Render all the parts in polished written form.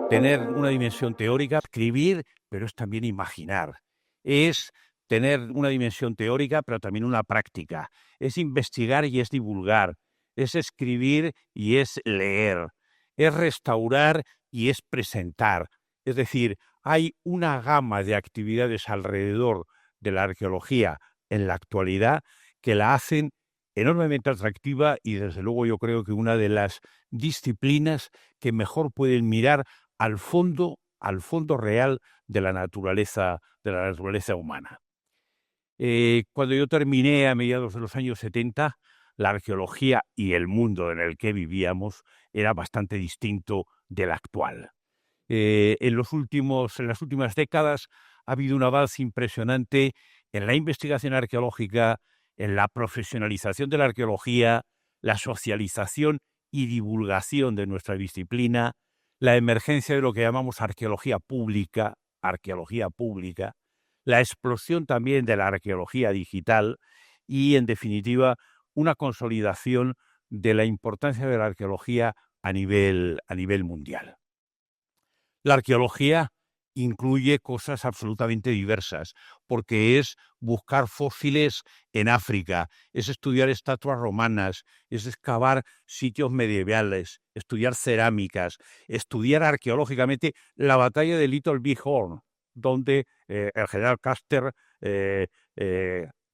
Tener una dimensión teórica, escribir, pero es también imaginar. Es tener una dimensión teórica, pero también una práctica. Es investigar y es divulgar. Es escribir y es leer. Es restaurar y es presentar. Es decir, hay una gama de actividades alrededor de la arqueología en la actualidad que la hacen enormemente atractiva y desde luego yo creo que una de las disciplinas que mejor pueden mirar al fondo real de la naturaleza humana. Cuando yo terminé a mediados de los años 70, la arqueología y el mundo en el que vivíamos era bastante distinto del actual. En las últimas décadas ha habido un avance impresionante en la investigación arqueológica, en la profesionalización de la arqueología, la socialización y divulgación de nuestra disciplina, la emergencia de lo que llamamos arqueología pública, la explosión también de la arqueología digital y, en definitiva, una consolidación de la importancia de la arqueología a nivel mundial. La arqueología incluye cosas absolutamente diversas, porque es buscar fósiles en África, es estudiar estatuas romanas, es excavar sitios medievales, estudiar cerámicas, estudiar arqueológicamente la batalla de Little Big Horn, donde el general Custer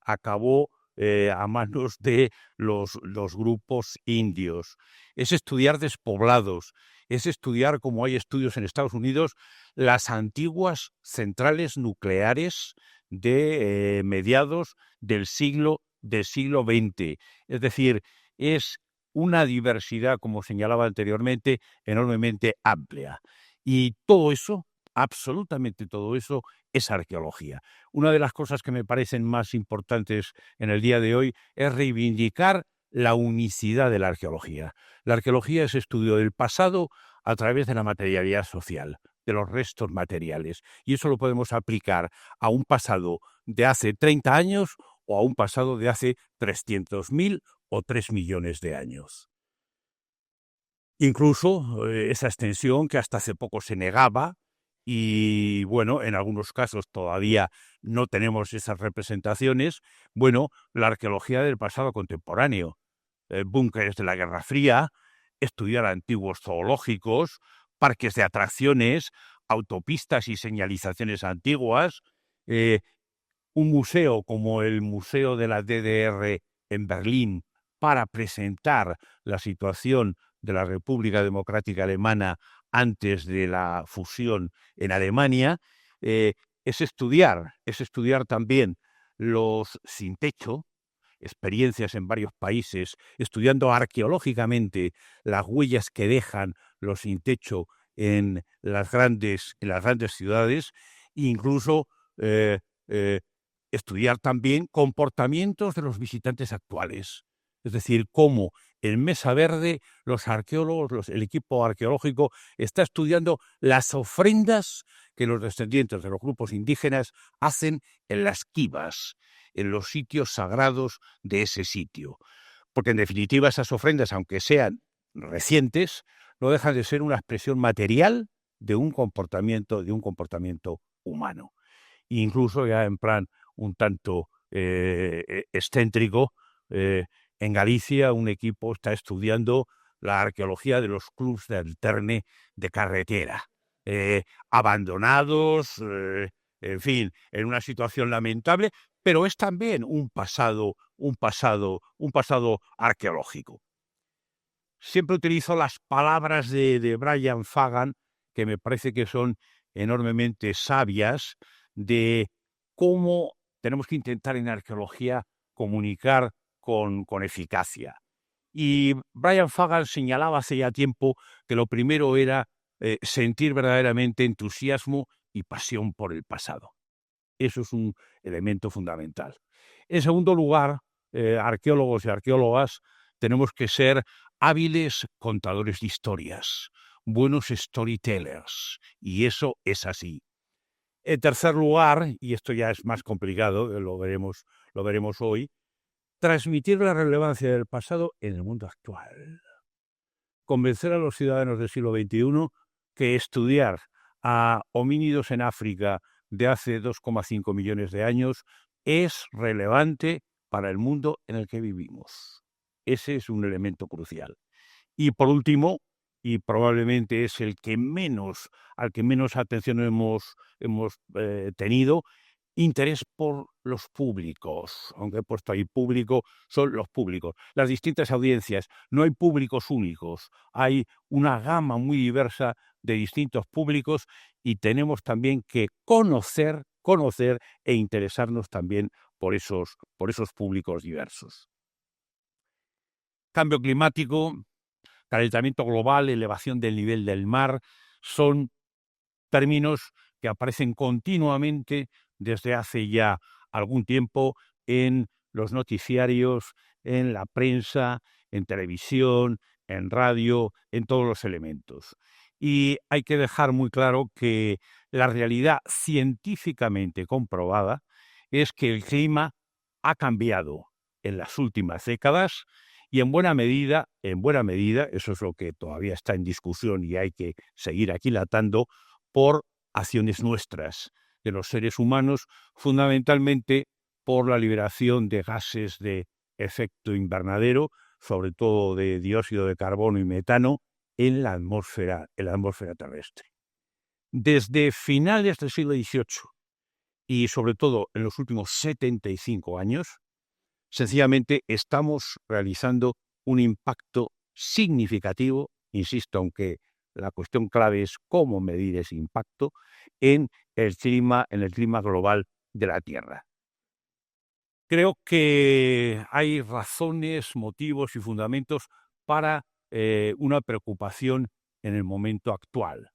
acabó a manos de los grupos indios. Es estudiar despoblados, es estudiar, como hay estudios en Estados Unidos, las antiguas centrales nucleares de mediados del siglo XX. Es decir, es una diversidad, como señalaba anteriormente, enormemente amplia. Y todo eso, absolutamente todo eso, es arqueología. Una de las cosas que me parecen más importantes en el día de hoy es reivindicar la unicidad de la arqueología. La arqueología es estudio del pasado a través de la materialidad social, de los restos materiales. Y eso lo podemos aplicar a un pasado de hace 30 años o a un pasado de hace 300.000 o 3 millones de años. Incluso esa extensión que hasta hace poco se negaba y, bueno, en algunos casos todavía no tenemos esas representaciones. Bueno, la arqueología del pasado contemporáneo, búnkeres de la Guerra Fría, estudiar antiguos zoológicos, parques de atracciones, autopistas y señalizaciones antiguas, eh, un museo como el Museo de la DDR en Berlín para presentar la situación de la República Democrática Alemana antes de la fusión en Alemania, eh, es estudiar también los sin techo, experiencias en varios países, estudiando arqueológicamente las huellas que dejan los sin techo en las grandes ciudades, e incluso eh, eh, estudiar también comportamientos de los visitantes actuales. Es decir, cómo en Mesa Verde los arqueólogos, el equipo arqueológico está estudiando las ofrendas que los descendientes de los grupos indígenas hacen en las quivas, en los sitios sagrados de ese sitio. Porque en definitiva esas ofrendas, aunque sean recientes, no dejan de ser una expresión material de un comportamiento humano. Incluso ya en plan un tanto excéntrico, eh, en Galicia un equipo está estudiando la arqueología de los clubs de alterne de carretera, abandonados, en fin, en una situación lamentable, pero es también un pasado arqueológico. Siempre utilizo las palabras de Brian Fagan, que me parece que son enormemente sabias, de cómo tenemos que intentar en arqueología comunicar con eficacia. Y Brian Fagan señalaba hace ya tiempo que lo primero era sentir verdaderamente entusiasmo y pasión por el pasado. Eso es un elemento fundamental. En segundo lugar, arqueólogos y arqueólogas tenemos que ser hábiles contadores de historias, buenos storytellers, y eso es así. En tercer lugar, y esto ya es más complicado, lo veremos hoy, transmitir la relevancia del pasado en el mundo actual. convencer a los ciudadanos del siglo XXI que estudiar a homínidos en África de hace 2,5 millones de años es relevante para el mundo en el que vivimos. Ese es un elemento crucial. Y por último, y probablemente es al que menos atención hemos tenido, interés por los públicos. Aunque he puesto ahí público, son los públicos. Las distintas audiencias. No hay públicos únicos. Hay una gama muy diversa de distintos públicos y tenemos también que conocer e interesarnos también por esos públicos diversos. Cambio climático, calentamiento global, elevación del nivel del mar, son términos que aparecen continuamente desde hace ya algún tiempo en los noticiarios, en la prensa, en televisión, en radio, en todos los elementos. Y hay que dejar muy claro que la realidad científicamente comprobada es que el clima ha cambiado en las últimas décadas y en buena medida, eso es lo que todavía está en discusión y hay que seguir aquilatando, por acciones nuestras, de los seres humanos, fundamentalmente por la liberación de gases de efecto invernadero, sobre todo de dióxido de carbono y metano, en la atmósfera terrestre. Desde finales del siglo XVIII y sobre todo en los últimos 75 años, sencillamente estamos realizando un impacto significativo, insisto, aunque la cuestión clave es cómo medir ese impacto en el clima global de la Tierra. Creo que hay razones, motivos y fundamentos para una preocupación en el momento actual.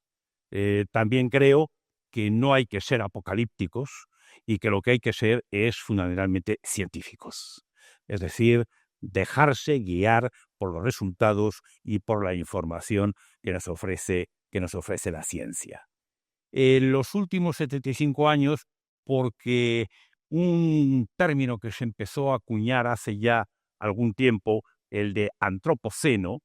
También creo que no hay que ser apocalípticos y que lo que hay que ser es fundamentalmente científicos. Es decir, dejarse guiar por los resultados y por la información que nos ofrece la ciencia. En los últimos 75 años, porque un término que se empezó a acuñar hace ya algún tiempo, el de antropoceno,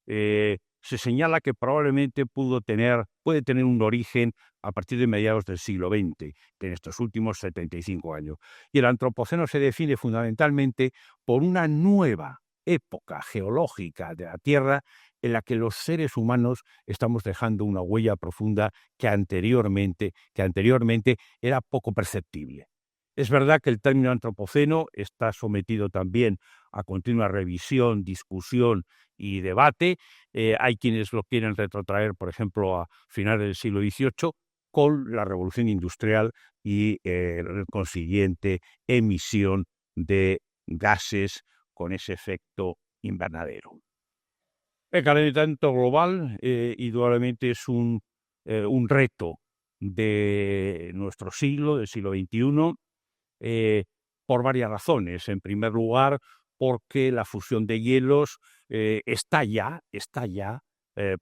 se señala que probablemente puede tener un origen a partir de mediados del siglo XX, en estos últimos 75 años. Y el antropoceno se define fundamentalmente por una nueva época geológica de la Tierra en la que los seres humanos estamos dejando una huella profunda que anteriormente era poco perceptible. Es verdad que el término antropoceno está sometido también a continua revisión, discusión y debate. Hay quienes lo quieren retrotraer, por ejemplo, a finales del siglo XVIII, con la revolución industrial y la consiguiente emisión de gases con ese efecto invernadero. El calentamiento global indudablemente es un reto de nuestro siglo, del siglo XXI, por varias razones. En primer lugar, porque la fusión de hielos está ya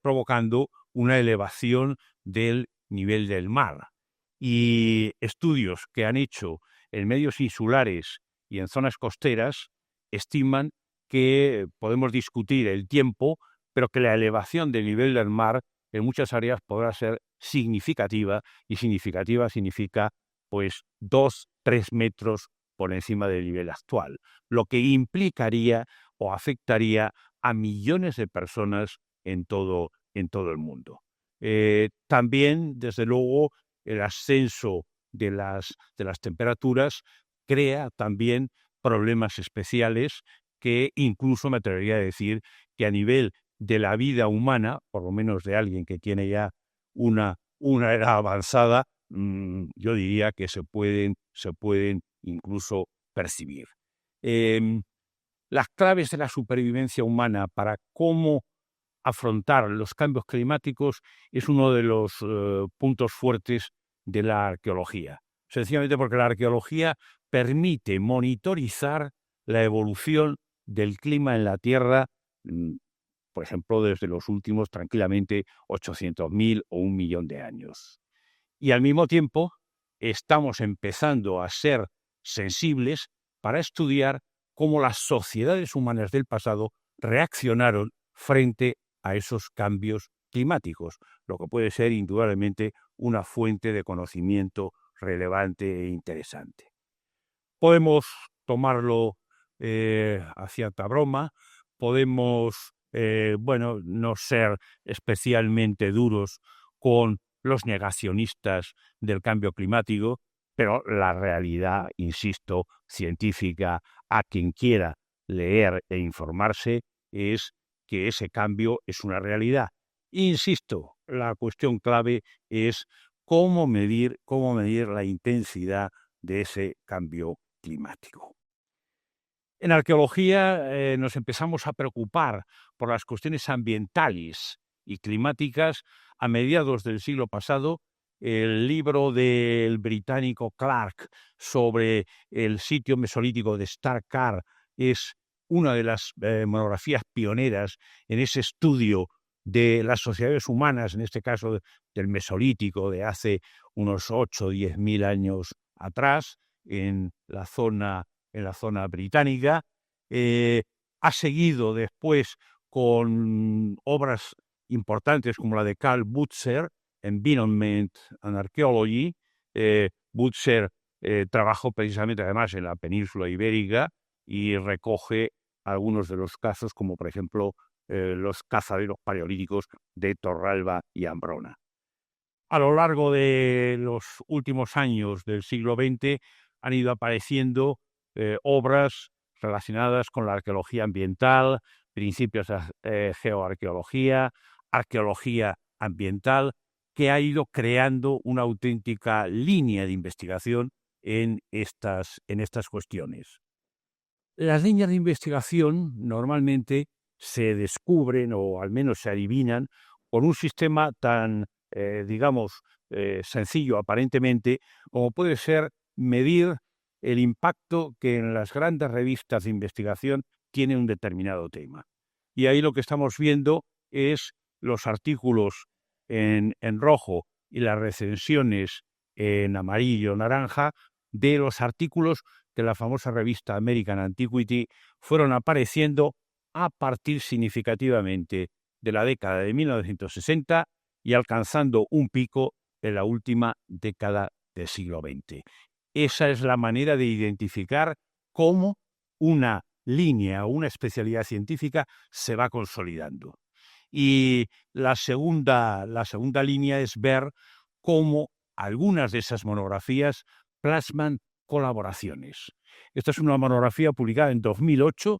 provocando una elevación del nivel del mar. Y estudios que han hecho en medios insulares y en zonas costeras estiman que podemos discutir el tiempo, pero que la elevación del nivel del mar en muchas áreas podrá ser significativa, y significativa significa pues 2-3 metros por encima del nivel actual, lo que implicaría o afectaría a millones de personas en todo el mundo. También, desde luego, el ascenso de las temperaturas crea también problemas especiales que incluso me atrevería a decir que a nivel de la vida humana, por lo menos de alguien que tiene ya una edad avanzada, yo diría que se pueden incluso percibir. Las claves de la supervivencia humana para cómo afrontar los cambios climáticos es uno de los puntos fuertes de la arqueología. Sencillamente porque la arqueología permite monitorizar la evolución del clima en la Tierra, por ejemplo, desde los últimos, tranquilamente, 800.000 o 1 millón de años. Y al mismo tiempo estamos empezando a ser sensibles para estudiar cómo las sociedades humanas del pasado reaccionaron frente a esos cambios climáticos, lo que puede ser indudablemente una fuente de conocimiento relevante e interesante. Podemos tomarlo a cierta broma, podemos, no ser especialmente duros con los negacionistas del cambio climático, pero la realidad, insisto, científica, a quien quiera leer e informarse, es que ese cambio es una realidad. Insisto, la cuestión clave es cómo medir la intensidad de ese cambio climático. En arqueología nos empezamos a preocupar por las cuestiones ambientales y climáticas a mediados del siglo pasado. El libro del británico Clark sobre el sitio mesolítico de Starkar es una de las monografías pioneras en ese estudio de las sociedades humanas, en este caso del mesolítico de hace unos 8 o 10 mil años atrás, en la zona británica. Ha seguido después con obras importantes como la de Karl Butzer, Environment and Archaeology. Butzer trabajó precisamente además en la península ibérica y recoge algunos de los casos, como por ejemplo los cazaderos paleolíticos de Torralba y Ambrona. A lo largo de los últimos años del siglo XX han ido apareciendo obras relacionadas con la arqueología ambiental, principios de geoarqueología, arqueología ambiental, que ha ido creando una auténtica línea de investigación en estas cuestiones. Las líneas de investigación normalmente se descubren o al menos se adivinan con un sistema tan, sencillo aparentemente, como puede ser medir el impacto que en las grandes revistas de investigación tiene un determinado tema. Y ahí lo que estamos viendo es los artículos en rojo y las recensiones en amarillo, naranja, de los artículos de la famosa revista American Antiquity fueron apareciendo a partir significativamente de la década de 1960 y alcanzando un pico en la última década del siglo XX. Esa es la manera de identificar cómo una línea o una especialidad científica se va consolidando. Y la segunda línea es ver cómo algunas de esas monografías plasman colaboraciones. Esta es una monografía publicada en 2008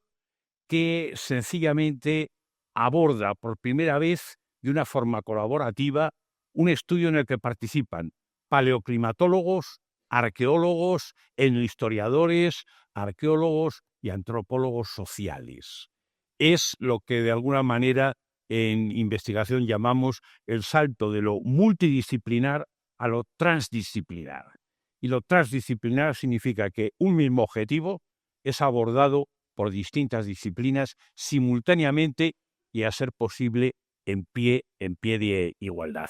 que sencillamente aborda por primera vez de una forma colaborativa un estudio en el que participan paleoclimatólogos, arqueólogos, etnohistoriadores, arqueólogos y antropólogos sociales. Es lo que de alguna manera en investigación llamamos el salto de lo multidisciplinar a lo transdisciplinar. Y lo transdisciplinar significa que un mismo objetivo es abordado por distintas disciplinas simultáneamente y, a ser posible, en pie de igualdad.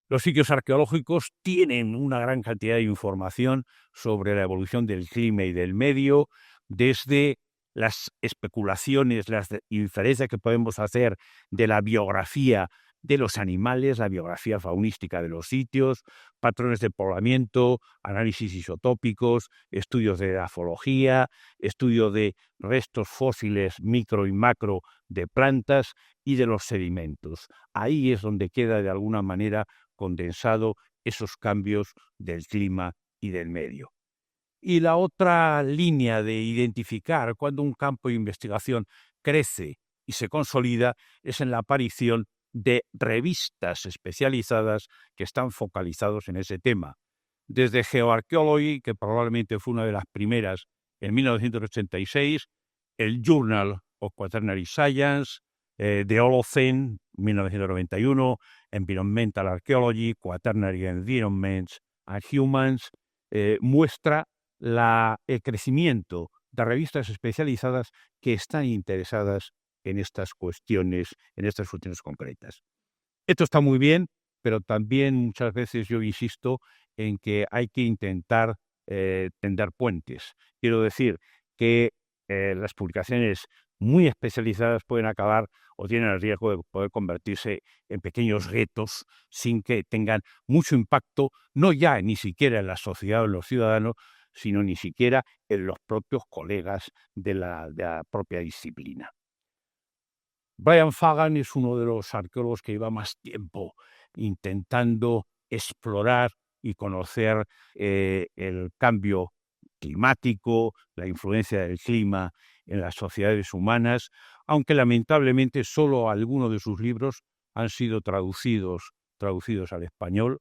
Los sitios arqueológicos tienen una gran cantidad de información sobre la evolución del clima y del medio, desde las especulaciones, las inferencias que podemos hacer de la biografía de los animales, la biografía faunística de los sitios, patrones de poblamiento, análisis isotópicos, estudios de grafología, estudio de restos fósiles micro y macro de plantas y de los sedimentos. Ahí es donde queda de alguna manera condensado esos cambios del clima y del medio. Y la otra línea de identificar cuando un campo de investigación crece y se consolida es en la aparición de revistas especializadas que están focalizados en ese tema. Desde Geoarchaeology, que probablemente fue una de las primeras en 1986, el Journal of Quaternary Science, The Holocene, 1991, Environmental Archaeology, Quaternary Environments and Humans, muestra el crecimiento de revistas especializadas que están interesadas en estas cuestiones concretas. Esto está muy bien, pero también muchas veces yo insisto en que hay que intentar tender puentes. Quiero decir que las publicaciones muy especializadas pueden acabar o tienen el riesgo de poder convertirse en pequeños guetos sin que tengan mucho impacto, no ya ni siquiera en la sociedad o en los ciudadanos, sino ni siquiera en los propios colegas de la propia disciplina. Brian Fagan es uno de los arqueólogos que lleva más tiempo intentando explorar y conocer el cambio climático, la influencia del clima en las sociedades humanas, aunque lamentablemente solo algunos de sus libros han sido traducidos al español,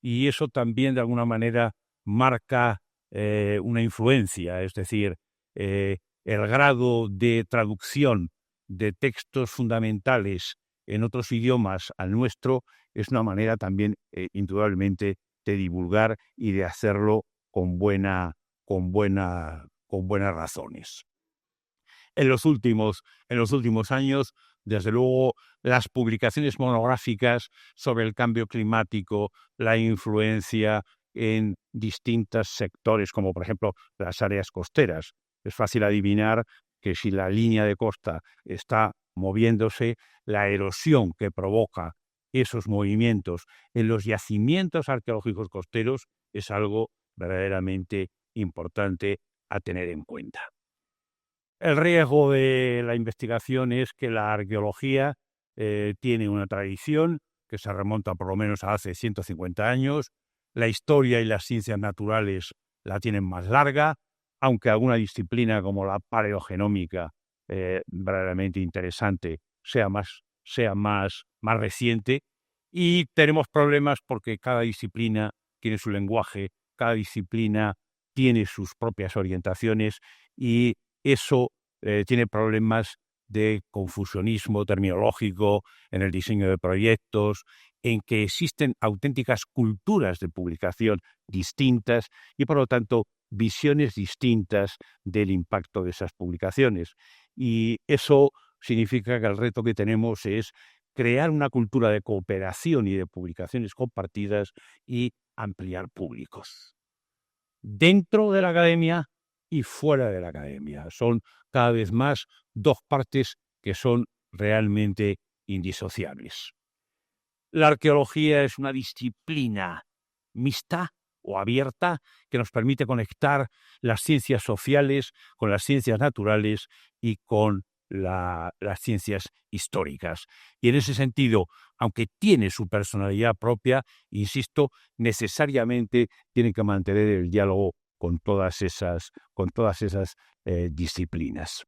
y eso también de alguna manera marca una influencia, es decir, el grado de traducción de textos fundamentales en otros idiomas al nuestro es una manera también, indudablemente, de divulgar y de hacerlo con buenas razones. En los últimos años, desde luego, las publicaciones monográficas sobre el cambio climático, la influencia en distintos sectores, como por ejemplo las áreas costeras. Es fácil adivinar que si la línea de costa está moviéndose, la erosión que provoca esos movimientos en los yacimientos arqueológicos costeros es algo verdaderamente importante a tener en cuenta. El riesgo de la investigación es que la arqueología tiene una tradición que se remonta por lo menos a hace 150 años. La historia y las ciencias naturales la tienen más larga, aunque alguna disciplina como la paleogenómica, verdaderamente interesante, sea más reciente. Y tenemos problemas porque cada disciplina tiene su lenguaje, cada disciplina tiene sus propias orientaciones y eso tiene problemas de confusionismo terminológico en el diseño de proyectos, en que existen auténticas culturas de publicación distintas y, por lo tanto, visiones distintas del impacto de esas publicaciones. Y eso significa que el reto que tenemos es crear una cultura de cooperación y de publicaciones compartidas y ampliar públicos dentro de la academia y fuera de la academia. Son cada vez más dos partes que son realmente indisociables. La arqueología es una disciplina mixta o abierta que nos permite conectar las ciencias sociales con las ciencias naturales y con las ciencias históricas. Y en ese sentido, aunque tiene su personalidad propia, insisto, necesariamente tiene que mantener el diálogo con todas esas disciplinas.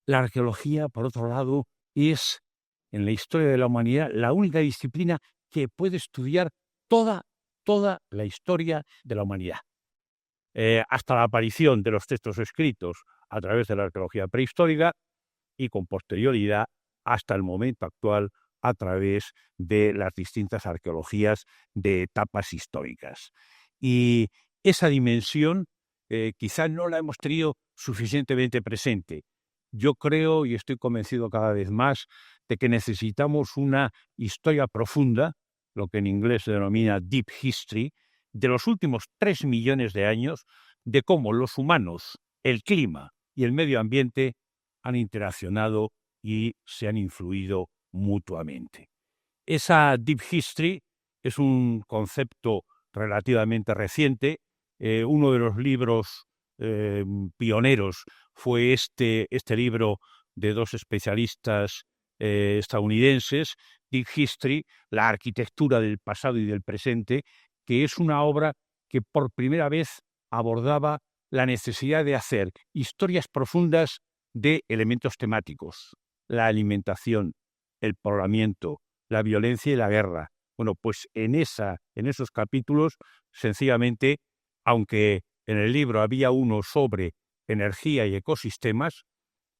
La arqueología, por otro lado, es, en la historia de la humanidad, la única disciplina que puede estudiar toda la historia de la humanidad. Hasta la aparición de los textos escritos a través de la arqueología prehistórica y con posterioridad hasta el momento actual a través de las distintas arqueologías de etapas históricas. Y esa dimensión quizás no la hemos tenido suficientemente presente. Yo creo y estoy convencido cada vez más de que necesitamos una historia profunda, lo que en inglés se denomina deep history, de los últimos 3 millones de años, de cómo los humanos, el clima y el medio ambiente han interaccionado y se han influido mutuamente. Esa deep history es un concepto relativamente reciente. Uno de los libros pioneros fue este libro de dos especialistas estadounidenses, Deep History, la arquitectura del pasado y del presente, que es una obra que por primera vez abordaba la necesidad de hacer historias profundas de elementos temáticos, la alimentación, el poblamiento, la violencia y la guerra. Bueno, pues en esos capítulos, sencillamente, aunque en el libro había uno sobre energía y ecosistemas,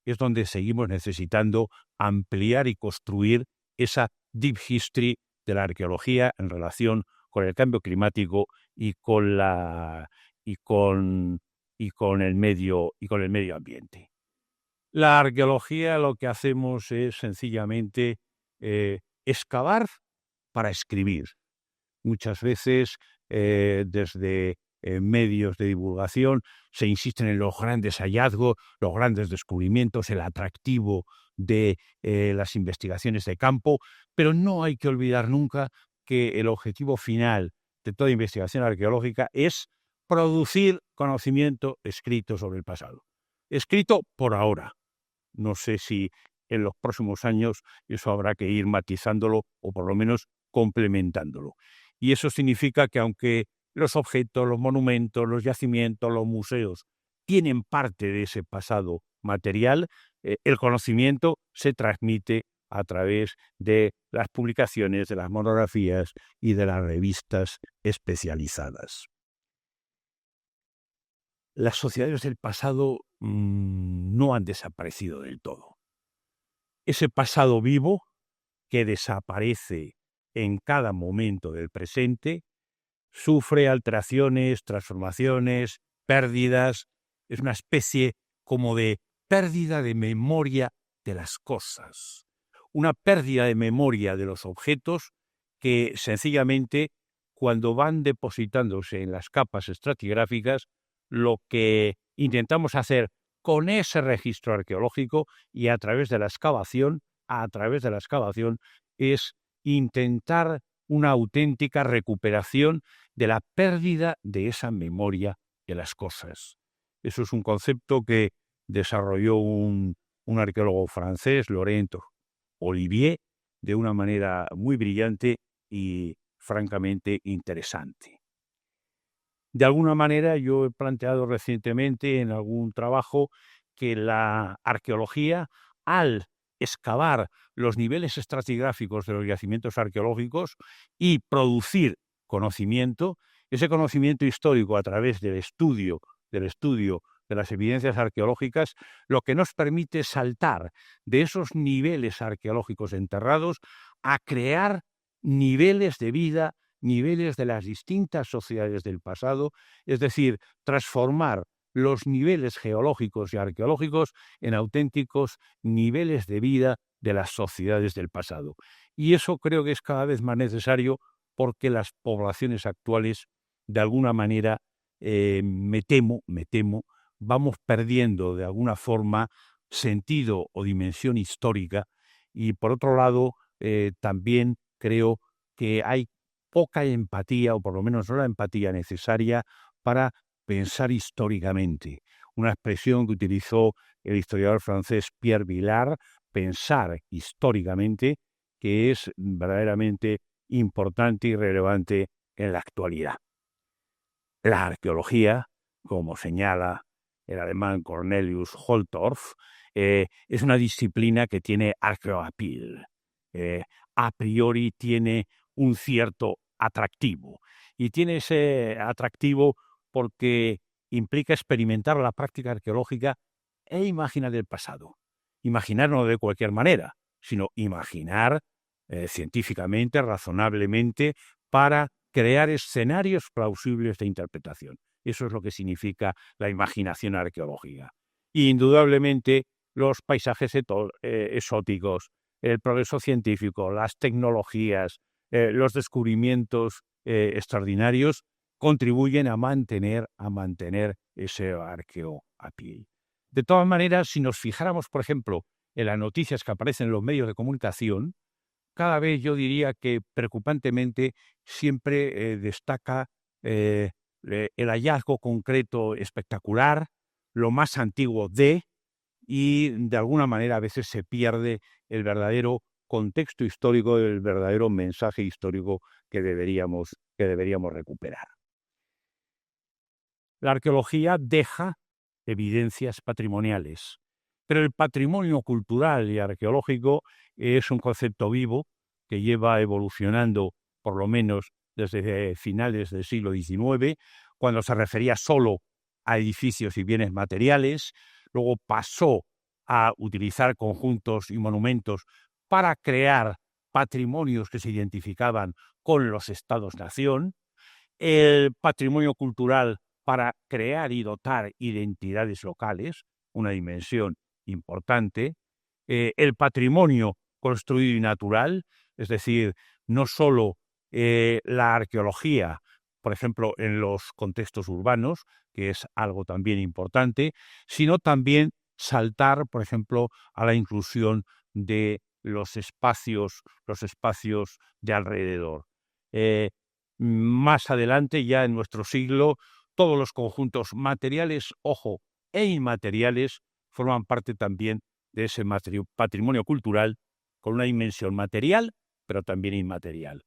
es donde seguimos necesitando ampliar y construir esa deep history de la arqueología en relación con el cambio climático y con el medio ambiente. La arqueología lo que hacemos es sencillamente excavar para escribir. Muchas veces desde medios de divulgación, se insisten en los grandes hallazgos, los grandes descubrimientos, el atractivo de las investigaciones de campo, pero no hay que olvidar nunca que el objetivo final de toda investigación arqueológica es producir conocimiento escrito sobre el pasado. Escrito por ahora. No sé si en los próximos años eso habrá que ir matizándolo o por lo menos complementándolo. Y eso significa que aunque los objetos, los monumentos, los yacimientos, los museos tienen parte de ese pasado material, el conocimiento se transmite a través de las publicaciones, de las monografías y de las revistas especializadas. Las sociedades del pasado no han desaparecido del todo. Ese pasado vivo que desaparece en cada momento del presente sufre alteraciones, transformaciones, pérdidas. Es una especie como de pérdida de memoria de las cosas, una pérdida de memoria de los objetos que sencillamente cuando van depositándose en las capas estratigráficas, lo que intentamos hacer con ese registro arqueológico y a través de la excavación, es intentar una auténtica recuperación de la pérdida de esa memoria de las cosas. Eso es un concepto que desarrolló un arqueólogo francés, Laurent Olivier, de una manera muy brillante y francamente interesante. De alguna manera, yo he planteado recientemente en algún trabajo que la arqueología, al excavar los niveles estratigráficos de los yacimientos arqueológicos y producir conocimiento, ese conocimiento histórico a través del estudio de las evidencias arqueológicas, lo que nos permite saltar de esos niveles arqueológicos enterrados a crear niveles de vida, niveles de las distintas sociedades del pasado, es decir, transformar los niveles geológicos y arqueológicos en auténticos niveles de vida de las sociedades del pasado. Y eso creo que es cada vez más necesario porque las poblaciones actuales, de alguna manera, me temo, vamos perdiendo de alguna forma sentido o dimensión histórica y, por otro lado, también creo que hay poca empatía, o por lo menos no la empatía necesaria para pensar históricamente. Una expresión que utilizó el historiador francés Pierre Vilar, pensar históricamente, que es verdaderamente importante y relevante en la actualidad. La arqueología, como señala el alemán Cornelius Holtorf, es una disciplina que tiene arqueoappeal. A priori tiene un cierto atractivo. Y tiene ese atractivo porque implica experimentar la práctica arqueológica e imaginar el pasado. Imaginar no de cualquier manera, sino imaginar científicamente, razonablemente, para crear escenarios plausibles de interpretación. Eso es lo que significa la imaginación arqueológica. Y indudablemente los paisajes exóticos, el progreso científico, las tecnologías, los descubrimientos extraordinarios contribuyen a mantener ese arqueoappeal. De todas maneras, si nos fijáramos, por ejemplo, en las noticias que aparecen en los medios de comunicación, cada vez yo diría que preocupantemente siempre destaca el hallazgo concreto espectacular, lo más antiguo y de alguna manera a veces se pierde el verdadero contexto histórico, el verdadero mensaje histórico que deberíamos recuperar. La arqueología deja evidencias patrimoniales, pero el patrimonio cultural y arqueológico es un concepto vivo que lleva evolucionando por lo menos desde finales del siglo XIX, cuando se refería solo a edificios y bienes materiales, luego pasó a utilizar conjuntos y monumentos para crear patrimonios que se identificaban con los estados-nación, el patrimonio cultural para crear y dotar identidades locales, una dimensión importante, el patrimonio construido y natural, es decir, no solo la arqueología por ejemplo, en los contextos urbanos, que es algo también importante, sino también saltar, por ejemplo, a la inclusión de los espacios de alrededor. Más adelante, ya en nuestro siglo, todos los conjuntos materiales, ojo, e inmateriales forman parte también de ese patrimonio cultural con una dimensión material, pero también inmaterial.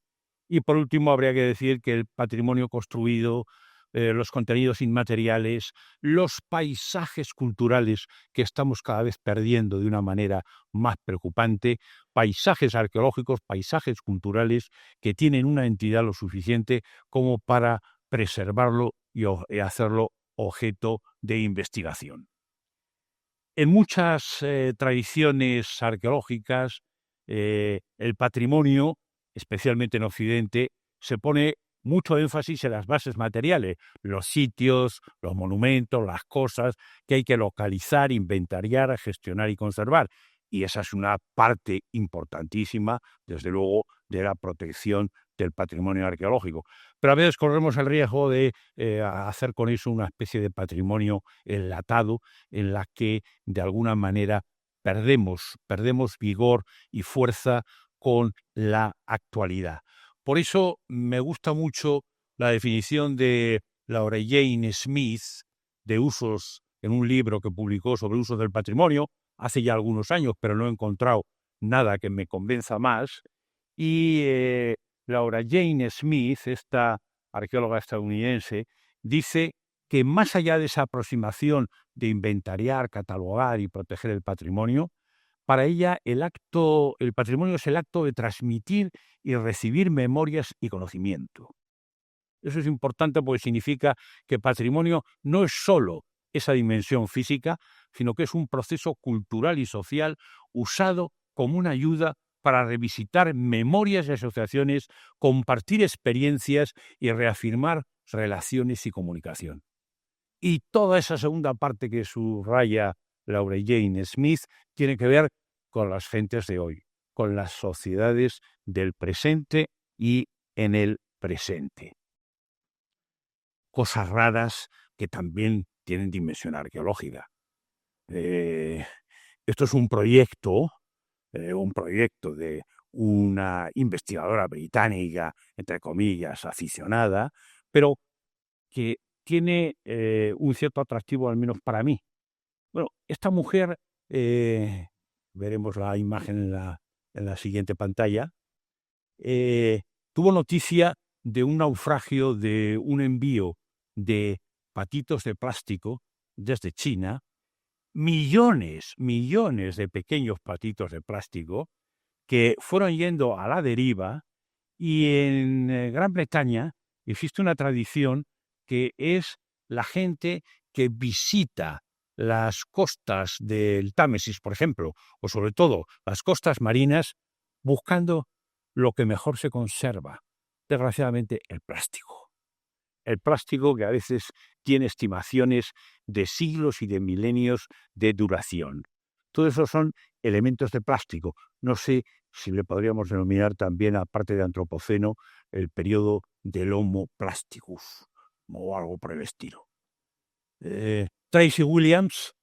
Y por último, habría que decir que el patrimonio construido, los contenidos inmateriales, los paisajes culturales que estamos cada vez perdiendo de una manera más preocupante, paisajes arqueológicos, paisajes culturales que tienen una entidad lo suficiente como para preservarlo y hacerlo objeto de investigación. En muchas tradiciones arqueológicas, el patrimonio, especialmente en Occidente, se pone mucho énfasis en las bases materiales, los sitios, los monumentos, las cosas que hay que localizar, inventariar, gestionar y conservar. Y esa es una parte importantísima, desde luego, de la protección del patrimonio arqueológico. Pero a veces corremos el riesgo de hacer con eso una especie de patrimonio enlatado en la que de alguna manera perdemos vigor y fuerza con la actualidad. Por eso me gusta mucho la definición de Laura Jane Smith de usos en un libro que publicó sobre usos del patrimonio hace ya algunos años, pero no he encontrado nada que me convenza más. Y Laura Jane Smith, esta arqueóloga estadounidense, dice que más allá de esa aproximación de inventariar, catalogar y proteger el patrimonio, para ella el patrimonio es el acto de transmitir y recibir memorias y conocimiento. Eso es importante porque significa que patrimonio no es solo esa dimensión física, sino que es un proceso cultural y social usado como una ayuda para revisitar memorias y asociaciones, compartir experiencias y reafirmar relaciones y comunicación. Y toda esa segunda parte que subraya Laura Jane Smith tiene que ver con las gentes de hoy, con las sociedades del presente y en el presente. Cosas raras que también tienen dimensión arqueológica. Esto es un proyecto de una investigadora británica, entre comillas, aficionada, pero que tiene un cierto atractivo, al menos para mí. Bueno, esta mujer, veremos la imagen en la siguiente pantalla, tuvo noticia de un naufragio de un envío de patitos de plástico desde China, millones de pequeños patitos de plástico que fueron yendo a la deriva, y en Gran Bretaña existe una tradición que es la gente que visita las costas del Támesis, por ejemplo, o sobre todo las costas marinas, buscando lo que mejor se conserva, desgraciadamente el plástico. El plástico que a veces tiene estimaciones de siglos y de milenios de duración. Todo eso son elementos de plástico. No sé si le podríamos denominar también, aparte de Antropoceno, el periodo del Homo plasticus o algo por el estilo. Tracy Williams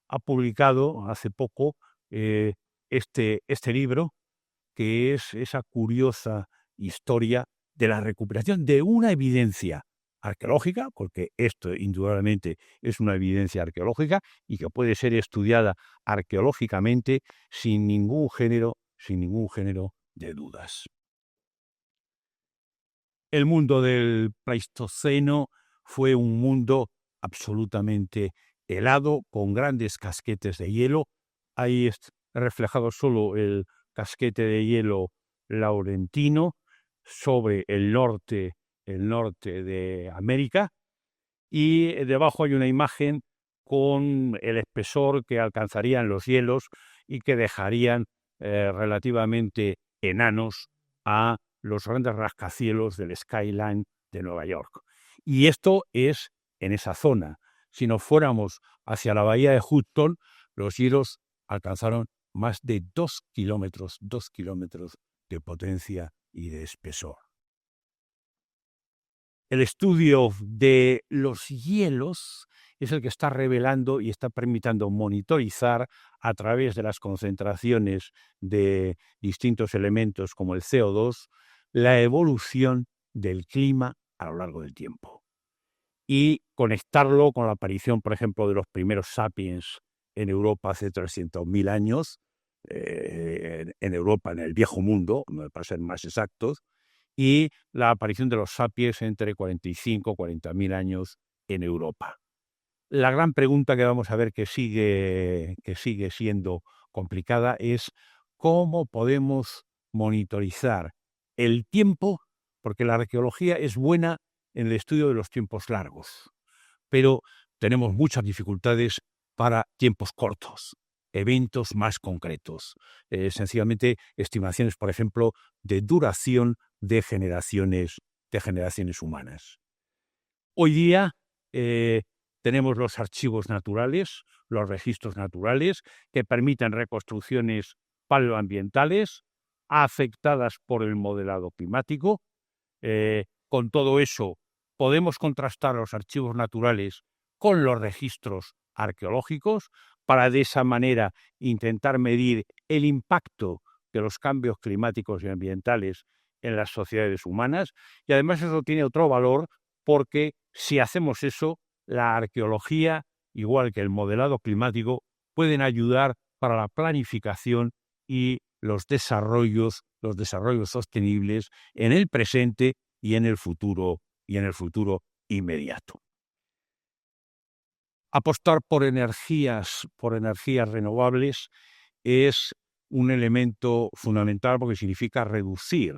ha publicado hace poco este libro, que es esa curiosa historia de la recuperación de una evidencia arqueológica, porque esto indudablemente es una evidencia arqueológica y que puede ser estudiada arqueológicamente sin ningún género de dudas. El mundo del Pleistoceno fue un mundo absolutamente helado, con grandes casquetes de hielo. Ahí es reflejado solo el casquete de hielo laurentino sobre el norte de América, y debajo hay una imagen con el espesor que alcanzarían los hielos y que dejarían relativamente enanos a los grandes rascacielos del skyline de Nueva York. Y esto es en esa zona. Si nos fuéramos hacia la bahía de Hudson, los hielos alcanzaron más de 2 kilómetros de potencia y de espesor. El estudio de los hielos es el que está revelando y está permitiendo monitorizar a través de las concentraciones de distintos elementos como el CO2 la evolución del clima a lo largo del tiempo y conectarlo con la aparición, por ejemplo, de los primeros sapiens en Europa hace 300.000 años, en Europa, en el Viejo Mundo, para ser más exactos, y la aparición de los sapiens entre 45 y 40.000 años en Europa. La gran pregunta que vamos a ver que sigue siendo complicada es cómo podemos monitorizar el tiempo, porque la arqueología es buena en el estudio de los tiempos largos, pero tenemos muchas dificultades para tiempos cortos, eventos más concretos, sencillamente estimaciones, por ejemplo, de duración de generaciones humanas. Hoy día tenemos los archivos naturales, los registros naturales, que permiten reconstrucciones paleoambientales afectadas por el modelado climático. Con todo eso, podemos contrastar los archivos naturales con los registros arqueológicos para de esa manera intentar medir el impacto de los cambios climáticos y ambientales en las sociedades humanas. Y además eso tiene otro valor porque si hacemos eso, la arqueología, igual que el modelado climático, pueden ayudar para la planificación y los desarrollos sostenibles en el presente y en el futuro inmediato. Apostar por energías renovables es un elemento fundamental porque significa reducir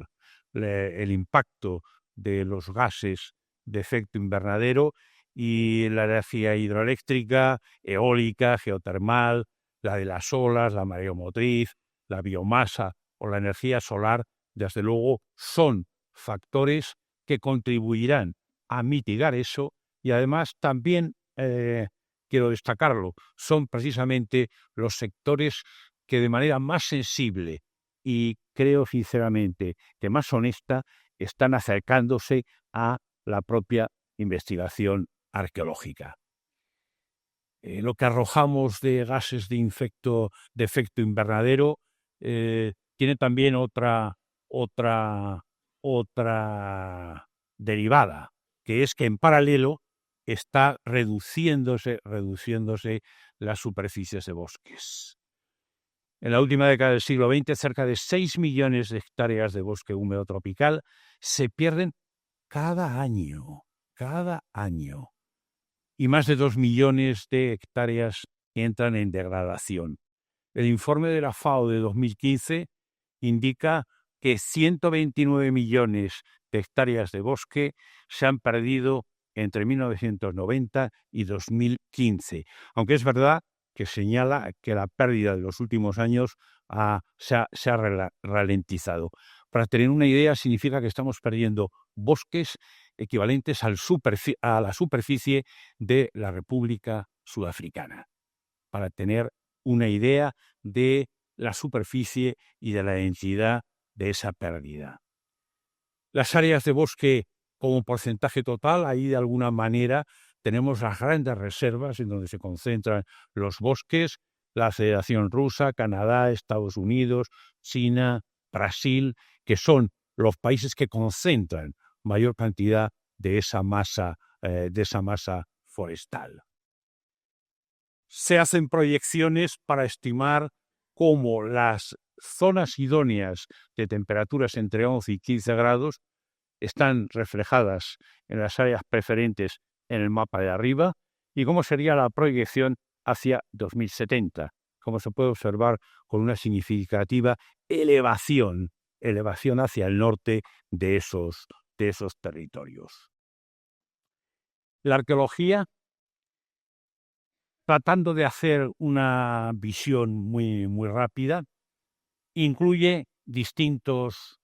el impacto de los gases de efecto invernadero, y la energía hidroeléctrica, eólica, geotermal, la de las olas, la mareomotriz, la biomasa o la energía solar, desde luego, son factores que contribuirán a mitigar eso, y además también, quiero destacarlo, son precisamente los sectores que de manera más sensible y creo sinceramente que más honesta están acercándose a la propia investigación arqueológica. Lo que arrojamos de gases de efecto invernadero tiene también otra derivada, que es que en paralelo está reduciéndose las superficies de bosques. En la última década del siglo XX, cerca de 6 millones de hectáreas de bosque húmedo tropical se pierden cada año, y más de 2 millones de hectáreas entran en degradación. El informe de la FAO de 2015 indica que 129 millones de hectáreas de bosque se han perdido entre 1990 y 2015, aunque es verdad que señala que la pérdida de los últimos años se ha ralentizado. Para tener una idea, significa que estamos perdiendo bosques equivalentes a la superficie de la República Sudafricana, para tener una idea de la superficie y de la densidad de esa pérdida. Las áreas de bosque como porcentaje total, ahí de alguna manera tenemos las grandes reservas en donde se concentran los bosques, la Federación Rusa, Canadá, Estados Unidos, China, Brasil, que son los países que concentran mayor cantidad de esa masa forestal. Se hacen proyecciones para estimar cómo las zonas idóneas de temperaturas entre 11 y 15 grados están reflejadas en las áreas preferentes en el mapa de arriba y cómo sería la proyección hacia 2070, como se puede observar con una significativa elevación hacia el norte de esos territorios. La arqueología, tratando de hacer una visión muy, muy rápida, incluye distintos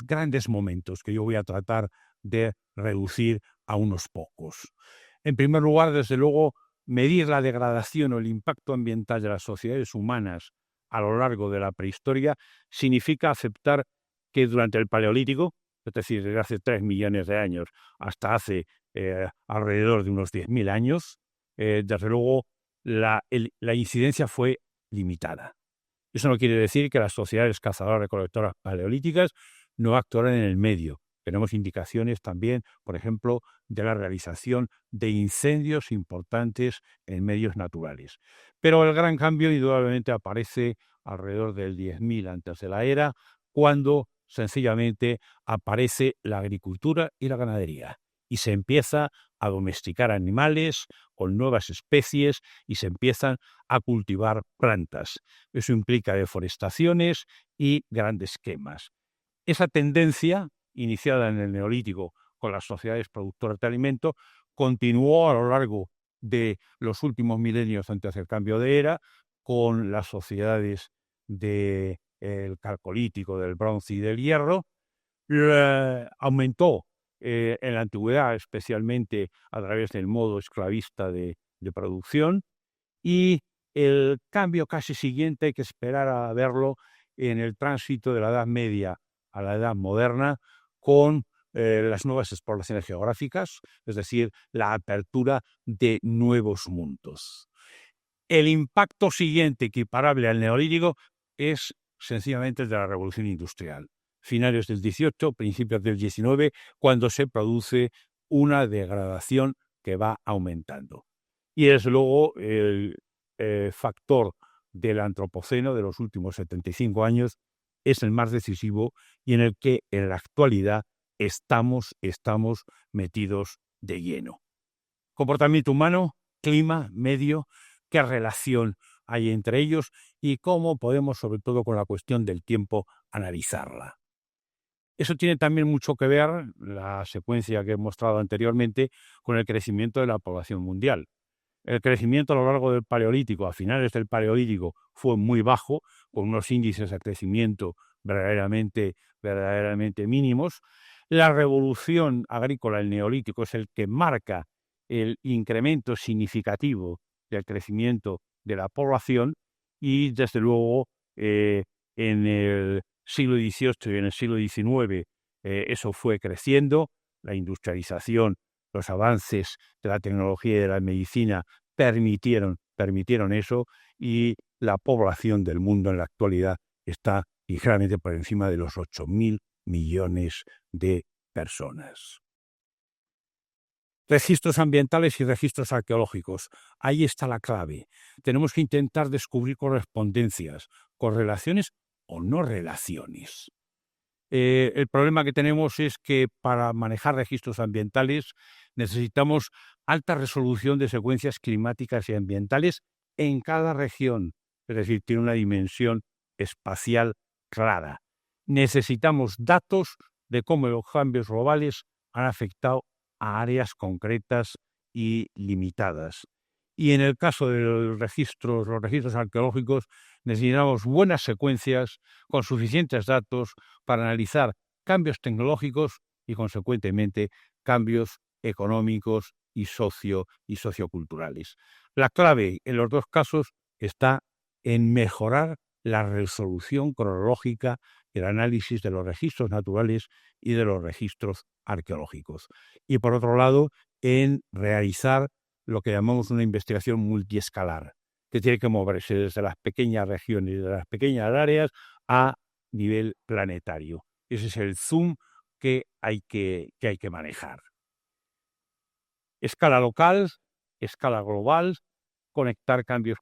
grandes momentos que yo voy a tratar de reducir a unos pocos. En primer lugar, desde luego, medir la degradación o el impacto ambiental de las sociedades humanas a lo largo de la prehistoria significa aceptar que durante el Paleolítico, es decir, desde hace 3 millones de años hasta hace alrededor de unos 10.000 años, desde luego la incidencia fue limitada. Eso no quiere decir que las sociedades cazadoras-recolectoras paleolíticas no actuaran en el medio. Tenemos indicaciones también, por ejemplo, de la realización de incendios importantes en medios naturales. Pero el gran cambio indudablemente aparece alrededor del 10.000 antes de la era, cuando sencillamente aparece la agricultura y la ganadería y se empieza a domesticar animales con nuevas especies y se empiezan a cultivar plantas. Eso implica deforestaciones y grandes quemas. Esa tendencia, iniciada en el Neolítico con las sociedades productoras de alimentos, continuó a lo largo de los últimos milenios antes del cambio de era, con las sociedades del Calcolítico, del Bronce y del Hierro. Aumentó en la antigüedad, especialmente a través del modo esclavista de producción, y el cambio casi siguiente hay que esperar a verlo en el tránsito de la Edad Media a la Edad Moderna, con las nuevas exploraciones geográficas, es decir, la apertura de nuevos mundos. El impacto siguiente, equiparable al neolítico, es sencillamente el de la revolución industrial. Finales del 18, principios del 19, cuando se produce una degradación que va aumentando. Y es luego el factor del antropoceno de los últimos 75 años es el más decisivo y en el que en la actualidad estamos metidos de lleno. Comportamiento humano, clima, medio, qué relación hay entre ellos y cómo podemos, sobre todo con la cuestión del tiempo, analizarla. Eso tiene también mucho que ver, la secuencia que he mostrado anteriormente, con el crecimiento de la población mundial. El crecimiento a lo largo del Paleolítico, a finales del Paleolítico, fue muy bajo, con unos índices de crecimiento verdaderamente mínimos. La revolución agrícola, el Neolítico, es el que marca el incremento significativo del crecimiento de la población y, desde luego, en el siglo XVIII y en el siglo XIX eso fue creciendo, la industrialización, los avances de la tecnología y de la medicina permitieron eso y la población del mundo en la actualidad está ligeramente por encima de los 8.000 millones de personas. Registros ambientales y registros arqueológicos. Ahí está la clave. Tenemos que intentar descubrir correspondencias, correlaciones o no relaciones. El problema que tenemos es que para manejar registros ambientales necesitamos alta resolución de secuencias climáticas y ambientales en cada región, es decir, tiene una dimensión espacial clara. Necesitamos datos de cómo los cambios globales han afectado a áreas concretas y limitadas. Y en el caso de los registros arqueológicos, necesitamos buenas secuencias con suficientes datos para analizar cambios tecnológicos y, consecuentemente, cambios económicos y socioculturales. La clave en los dos casos está en mejorar la resolución cronológica del análisis de los registros naturales y de los registros arqueológicos. Y, por otro lado, en realizar lo que llamamos una investigación multiescalar, que tiene que moverse desde las pequeñas regiones, de las pequeñas áreas, a nivel planetario. Ese es el zoom que hay que manejar. Escala local, escala global, conectar cambios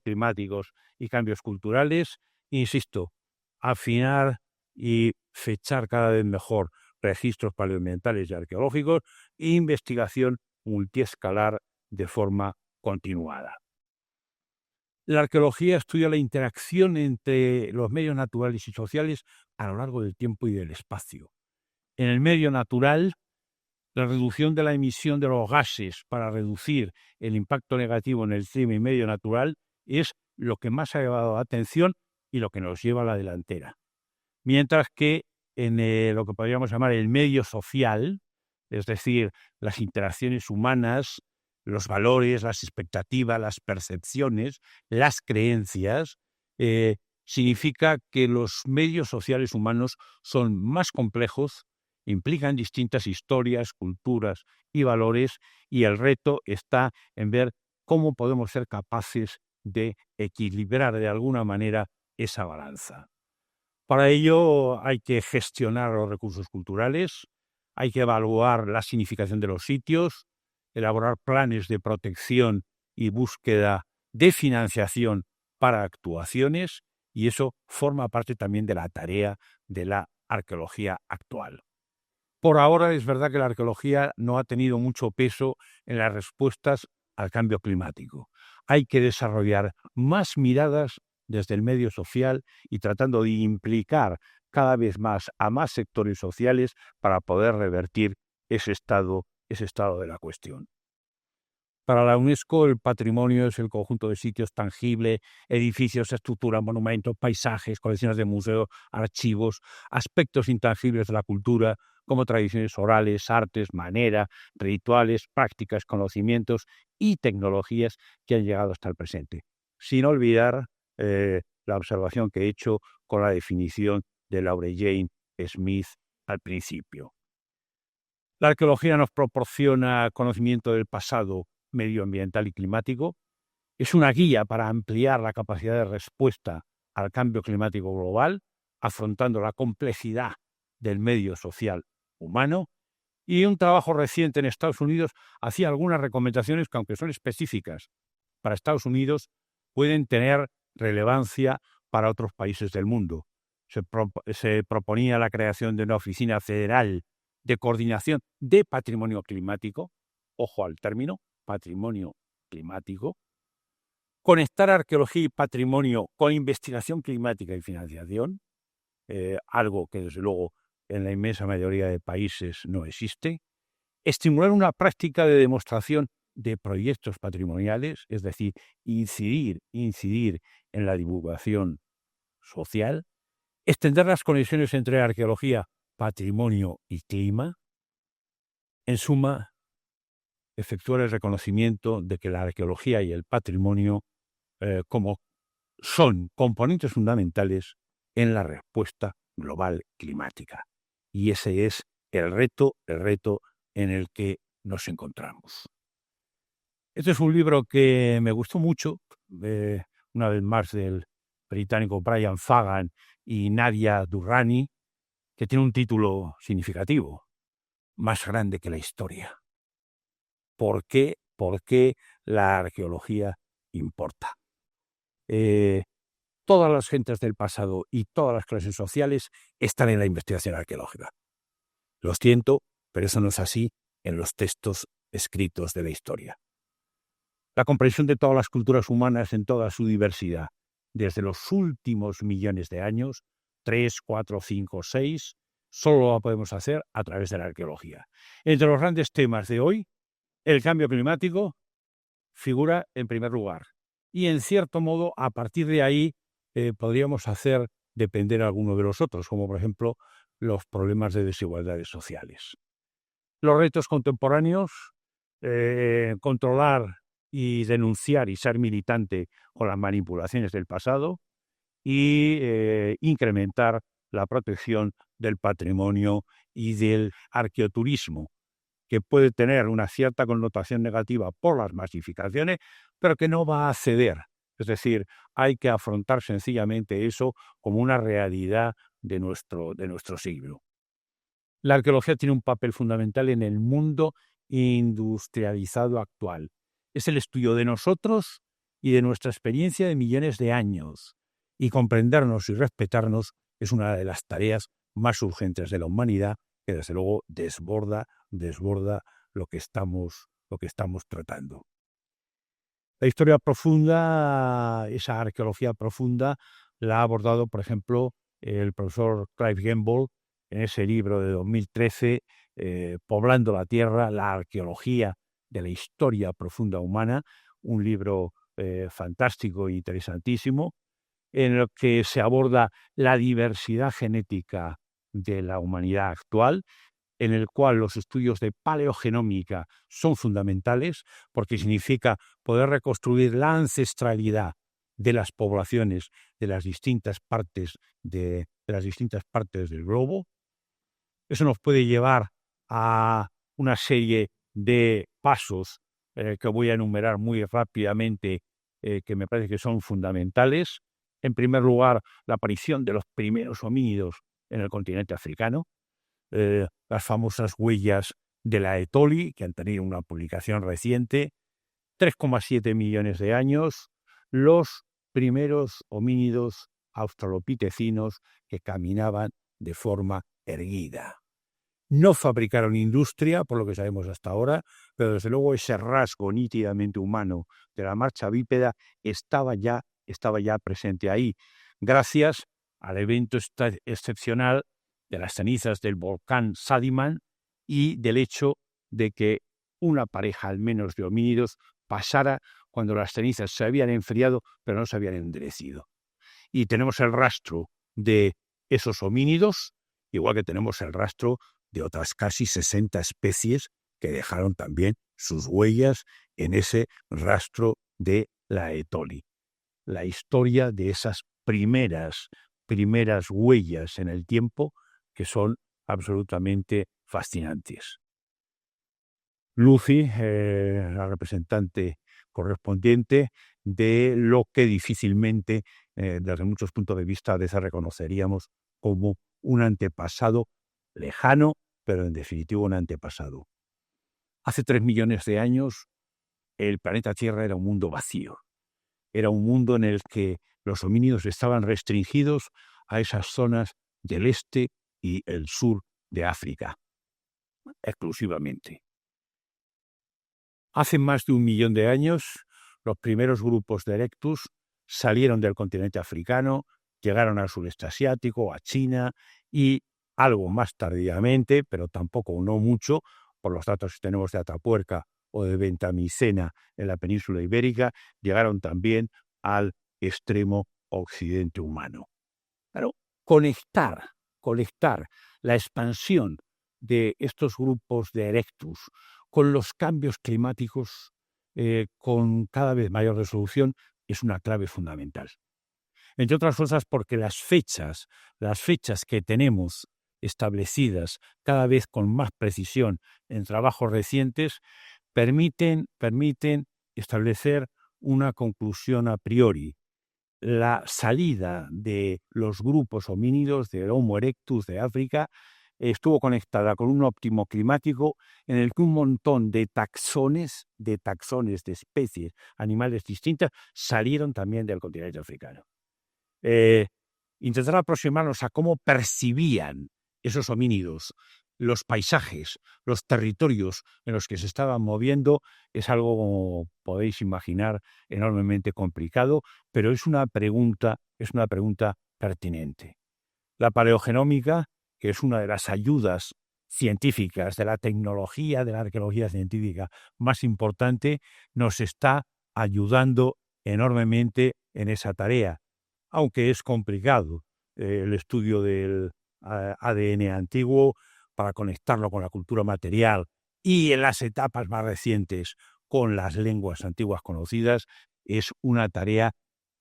climáticos y cambios culturales. Insisto, afinar y fechar cada vez mejor registros paleoambientales y arqueológicos e investigación multiescalar de forma continuada. La arqueología estudia la interacción entre los medios naturales y sociales a lo largo del tiempo y del espacio. En el medio natural, la reducción de la emisión de los gases para reducir el impacto negativo en el clima y medio natural es lo que más ha llevado la atención y lo que nos lleva a la delantera. Mientras que en lo que podríamos llamar el medio social, es decir, las interacciones humanas, los valores, las expectativas, las percepciones, las creencias, significa que los medios sociales humanos son más complejos, implican distintas historias, culturas y valores, y el reto está en ver cómo podemos ser capaces de equilibrar de alguna manera esa balanza. Para ello hay que gestionar los recursos culturales, hay que evaluar la significación de los sitios, elaborar planes de protección y búsqueda de financiación para actuaciones, y eso forma parte también de la tarea de la arqueología actual. Por ahora es verdad que la arqueología no ha tenido mucho peso en las respuestas al cambio climático. Hay que desarrollar más miradas desde el medio social y tratando de implicar cada vez más a más sectores sociales para poder revertir ese estado de la cuestión. Para la UNESCO, el patrimonio es el conjunto de sitios tangibles, edificios, estructuras, monumentos, paisajes, colecciones de museos, archivos, aspectos intangibles de la cultura, como tradiciones orales, artes, manera, rituales, prácticas, conocimientos y tecnologías que han llegado hasta el presente. Sin olvidar la observación que he hecho con la definición de Laura Jane Smith al principio. La arqueología nos proporciona conocimiento del pasado medioambiental y climático, es una guía para ampliar la capacidad de respuesta al cambio climático global, afrontando la complejidad del medio social humano, y un trabajo reciente en Estados Unidos hacía algunas recomendaciones que, aunque son específicas para Estados Unidos, pueden tener relevancia para otros países del mundo. Se proponía la creación de una oficina federal de coordinación de patrimonio climático, ojo al término, patrimonio climático, conectar arqueología y patrimonio con investigación climática y financiación, algo que desde luego en la inmensa mayoría de países no existe, estimular una práctica de demostración de proyectos patrimoniales, es decir, incidir en la divulgación social, extender las conexiones entre arqueología, patrimonio y clima, en suma, efectuar el reconocimiento de que la arqueología y el patrimonio como son componentes fundamentales en la respuesta global climática. Y ese es el reto en el que nos encontramos. Este es un libro que me gustó mucho, una vez más del británico Brian Fagan y Nadia Durrani, que tiene un título significativo, Más grande que la historia. ¿Por qué la arqueología importa? Todas las gentes del pasado y todas las clases sociales están en la investigación arqueológica. Lo siento, pero eso no es así en los textos escritos de la historia. La comprensión de todas las culturas humanas en toda su diversidad, desde los últimos millones de años, 3, 4, 5, 6, solo lo podemos hacer a través de la arqueología. Entre los grandes temas de hoy, el cambio climático figura en primer lugar. Y en cierto modo, a partir de ahí, podríamos hacer depender a alguno de los otros, como por ejemplo los problemas de desigualdades sociales. Los retos contemporáneos, controlar y denunciar y ser militante con las manipulaciones del pasado y incrementar la protección del patrimonio y del arqueoturismo, que puede tener una cierta connotación negativa por las masificaciones, pero que no va a ceder. Es decir, hay que afrontar sencillamente eso como una realidad de nuestro siglo. La arqueología tiene un papel fundamental en el mundo industrializado actual. Es el estudio de nosotros y de nuestra experiencia de millones de años. Y comprendernos y respetarnos es una de las tareas más urgentes de la humanidad, que desde luego desborda lo que estamos tratando. La historia profunda, esa arqueología profunda, la ha abordado, por ejemplo, el profesor Clive Gamble en ese libro de 2013, Poblando la Tierra, la arqueología de la historia profunda humana, un libro fantástico e interesantísimo, en el que se aborda la diversidad genética de la humanidad actual, en el cual los estudios de paleogenómica son fundamentales, porque significa poder reconstruir la ancestralidad de las poblaciones de las distintas partes del globo, Eso nos puede llevar a una serie de pasos que voy a enumerar muy rápidamente, que me parece que son fundamentales. En primer lugar, la aparición de los primeros homínidos en el continente africano, las famosas huellas de la Etoli, que han tenido una publicación reciente, 3,7 millones de años, los primeros homínidos australopitecinos que caminaban de forma erguida. No fabricaron industria, por lo que sabemos hasta ahora, pero desde luego ese rasgo nítidamente humano de la marcha bípeda estaba ya presente ahí, gracias al evento excepcional de las cenizas del volcán Sadiman y del hecho de que una pareja al menos de homínidos pasara cuando las cenizas se habían enfriado pero no se habían endurecido. Y tenemos el rastro de esos homínidos, igual que tenemos el rastro de otras casi 60 especies que dejaron también sus huellas en ese rastro de la Etoli. La historia de esas primeras huellas en el tiempo que son absolutamente fascinantes. Lucy, la representante correspondiente de lo que difícilmente, desde muchos puntos de vista, a veces reconoceríamos como un antepasado lejano, pero en definitiva un antepasado. Hace 3 millones de años, el planeta Tierra era un mundo vacío. Era un mundo en el que los homínidos estaban restringidos a esas zonas del este y el sur de África, exclusivamente. Hace más de 1 millón de años, los primeros grupos de Erectus salieron del continente africano, llegaron al sureste asiático, a China y algo más tardíamente, pero tampoco no mucho, por los datos que tenemos de Atapuerca o de Ventamicena en la península ibérica, llegaron también al extremo occidente humano. Pero conectar la expansión de estos grupos de Erectus con los cambios climáticos con cada vez mayor resolución es una clave fundamental. Entre otras cosas porque las fechas que tenemos establecidas cada vez con más precisión en trabajos recientes permiten establecer una conclusión a priori. La salida de los grupos homínidos del Homo erectus de África estuvo conectada con un óptimo climático en el que un montón de taxones de especies animales distintas salieron también del continente africano. Intentar aproximarnos a cómo percibían esos homínidos los paisajes, los territorios en los que se estaban moviendo, es algo, como podéis imaginar, enormemente complicado, pero es una pregunta pertinente. La paleogenómica, que es una de las ayudas científicas de la tecnología, de la arqueología científica más importante, nos está ayudando enormemente en esa tarea, aunque es complicado el estudio del ADN antiguo para conectarlo con la cultura material y en las etapas más recientes con las lenguas antiguas conocidas, es una tarea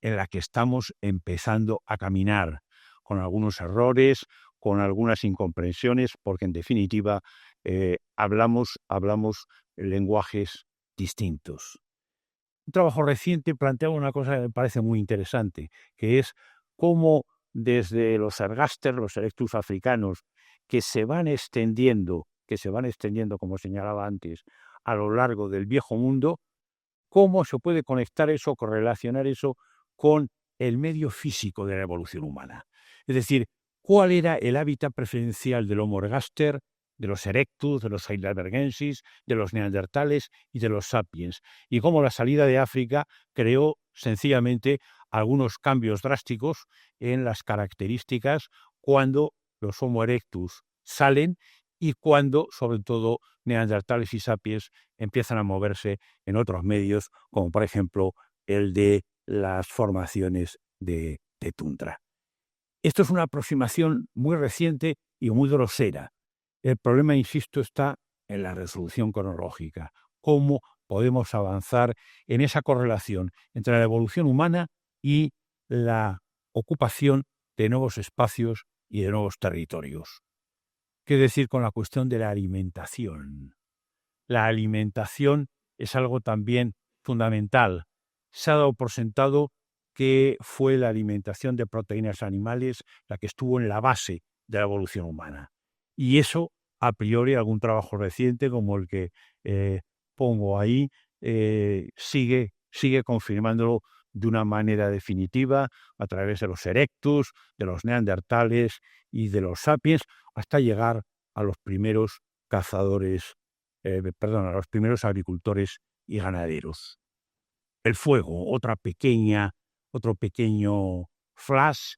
en la que estamos empezando a caminar, con algunos errores, con algunas incomprensiones, porque en definitiva hablamos lenguajes distintos. Un trabajo reciente planteaba una cosa que me parece muy interesante, que es cómo desde los ergaster, los erectus africanos, que se van extendiendo, como señalaba antes, a lo largo del viejo mundo, cómo se puede conectar eso, correlacionar eso con el medio físico de la evolución humana. Es decir, cuál era el hábitat preferencial del Homo ergaster, de los erectus, de los heidelbergensis, de los neandertales y de los sapiens, y cómo la salida de África creó sencillamente algunos cambios drásticos en las características cuando los Homo erectus salen y cuando, sobre todo, neandertales y sapiens empiezan a moverse en otros medios, como por ejemplo el de las formaciones de tundra. Esto es una aproximación muy reciente y muy grosera. El problema, insisto, está en la resolución cronológica. ¿Cómo podemos avanzar en esa correlación entre la evolución humana y la ocupación de nuevos espacios y de nuevos territorios? ¿Qué decir con la cuestión de la alimentación? La alimentación es algo también fundamental. Se ha dado por sentado que fue la alimentación de proteínas animales la que estuvo en la base de la evolución humana. Y eso, a priori, algún trabajo reciente como el que eh, pongo ahí, sigue confirmándolo de una manera definitiva a través de los erectus, de los neandertales y de los sapiens, hasta llegar a los primeros cazadores, a los primeros agricultores y ganaderos. El fuego, otro pequeño flash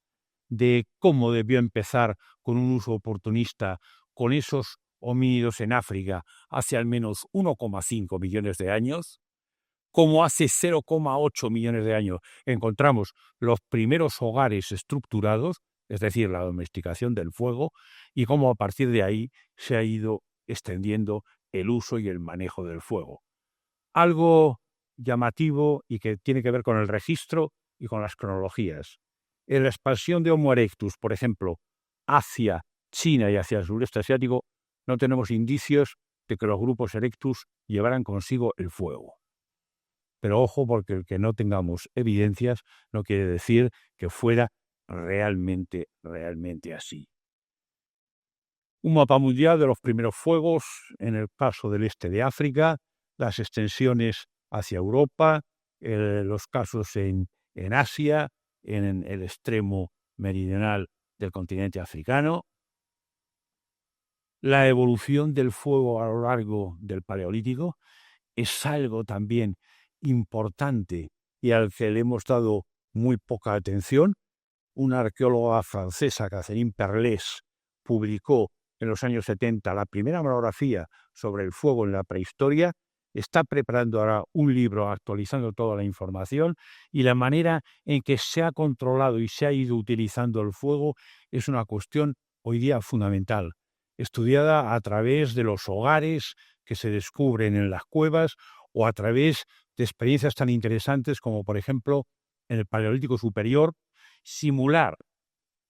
de cómo debió empezar con un uso oportunista con esos homínidos en África hace al menos 1,5 millones de años, como hace 0,8 millones de años encontramos los primeros hogares estructurados, es decir, la domesticación del fuego, y cómo a partir de ahí se ha ido extendiendo el uso y el manejo del fuego. Algo llamativo y que tiene que ver con el registro y con las cronologías. En la expansión de Homo erectus, por ejemplo, hacia China y hacia el sureste asiático, no tenemos indicios de que los grupos erectus llevaran consigo el fuego. Pero ojo, porque el que no tengamos evidencias no quiere decir que fuera realmente así. Un mapa mundial de los primeros fuegos en el caso del este de África, las extensiones hacia Europa, los casos en Asia, en el extremo meridional del continente africano, la evolución del fuego a lo largo del Paleolítico es algo también importante y al que le hemos dado muy poca atención. Una arqueóloga francesa, Catherine Perlès, publicó en los años 70 la primera monografía sobre el fuego en la prehistoria. Está preparando ahora un libro actualizando toda la información y la manera en que se ha controlado y se ha ido utilizando el fuego es una cuestión hoy día fundamental, estudiada a través de los hogares que se descubren en las cuevas o a través de experiencias tan interesantes como, por ejemplo, en el Paleolítico Superior, simular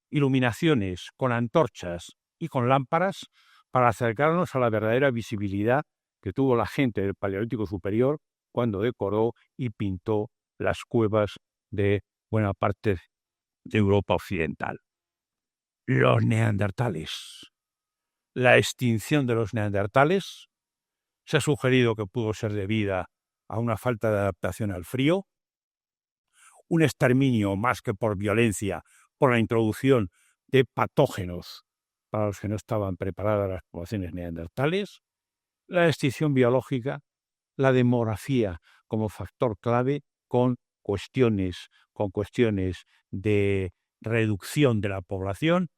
iluminaciones con antorchas y con lámparas para acercarnos a la verdadera visibilidad que tuvo la gente del Paleolítico Superior cuando decoró y pintó las cuevas de buena parte de Europa Occidental. Los neandertales. La extinción de los neandertales se ha sugerido que pudo ser debida a una falta de adaptación al frío, un exterminio más que por violencia, por la introducción de patógenos para los que no estaban preparadas las poblaciones neandertales, la extinción biológica, la demografía como factor clave con cuestiones de reducción de la población,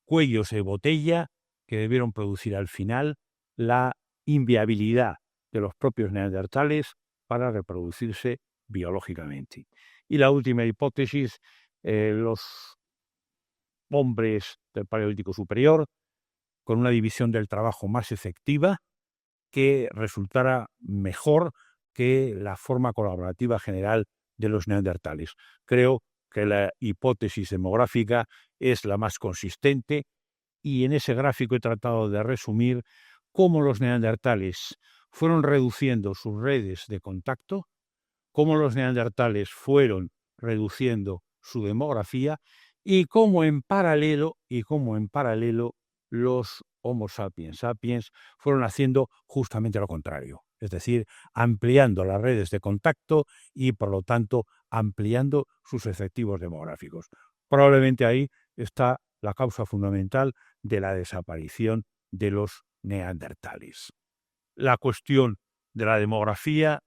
cuellos de botella que debieron producir al final la inviabilidad de los propios neandertales para reproducirse biológicamente. Y la última hipótesis, los hombres del Paleolítico Superior, con una división del trabajo más efectiva que resultara mejor que la forma colaborativa general de los neandertales. Creo que la hipótesis demográfica es la más consistente y en ese gráfico he tratado de resumir cómo los neandertales fueron reduciendo sus redes de contacto, cómo los neandertales fueron reduciendo su demografía y cómo en paralelo los Homo sapiens fueron haciendo justamente lo contrario, es decir, ampliando las redes de contacto y, por lo tanto, ampliando sus efectivos demográficos. Probablemente ahí está la causa fundamental de la desaparición de los neandertales. La cuestión de la demografía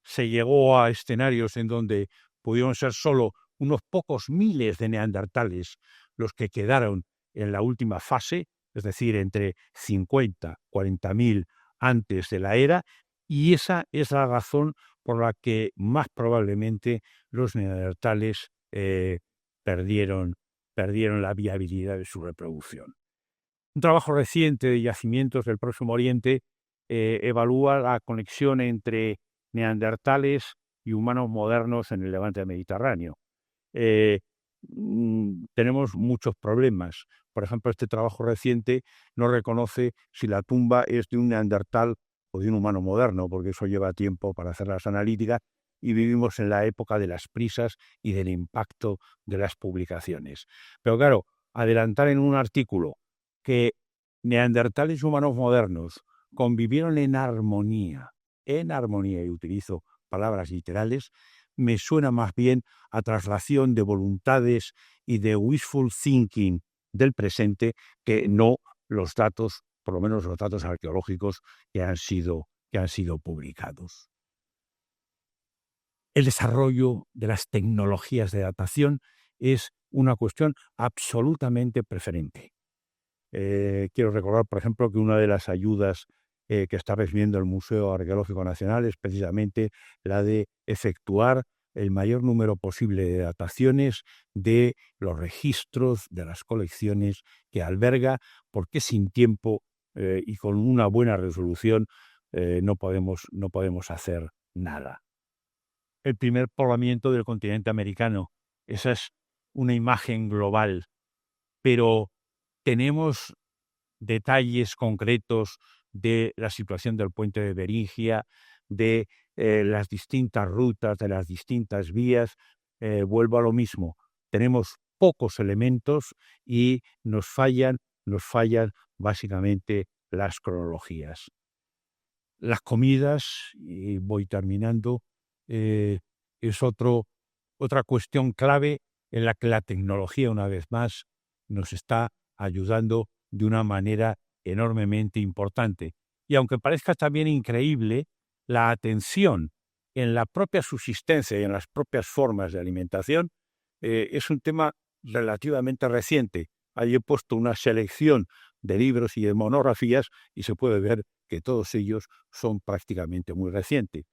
se llegó a escenarios en donde pudieron ser solo unos pocos miles de neandertales los que quedaron en la última fase, es decir, entre 50 y 40.000 antes de la era, y esa es la razón por la que más probablemente los neandertales perdieron la viabilidad de su reproducción. Un trabajo reciente de yacimientos del Próximo Oriente evalúa la conexión entre neandertales y humanos modernos en el levante mediterráneo. tenemos muchos problemas. Por ejemplo, este trabajo reciente no reconoce si la tumba es de un neandertal o de un humano moderno, porque eso lleva tiempo para hacer las analíticas, y vivimos en la época de las prisas y del impacto de las publicaciones. Pero claro, adelantar en un artículo que neandertales y humanos modernos convivieron en armonía, y utilizo palabras literales, me suena más bien a traslación de voluntades y de wishful thinking del presente que no los datos, por lo menos los datos arqueológicos que han sido publicados. El desarrollo de las tecnologías de datación es una cuestión absolutamente preferente. Quiero recordar, por ejemplo, que una de las ayudas que está recibiendo el Museo Arqueológico Nacional es precisamente la de efectuar el mayor número posible de dataciones de los registros, de las colecciones que alberga, porque sin tiempo y con una buena resolución no podemos hacer nada. El primer poblamiento del continente americano, esa es una imagen global, pero tenemos detalles concretos de la situación del puente de Beringia, de las distintas rutas, de las distintas vías. Vuelvo a lo mismo, tenemos pocos elementos y nos fallan básicamente las cronologías. Las comidas, y voy terminando, es otra cuestión clave en la que la tecnología, una vez más, nos está ayudando de una manera enormemente importante. Y aunque parezca también increíble, la atención en la propia subsistencia y en las propias formas de alimentación es un tema relativamente reciente. Ahí he puesto una selección de libros y de monografías y se puede ver que todos ellos son prácticamente muy recientes.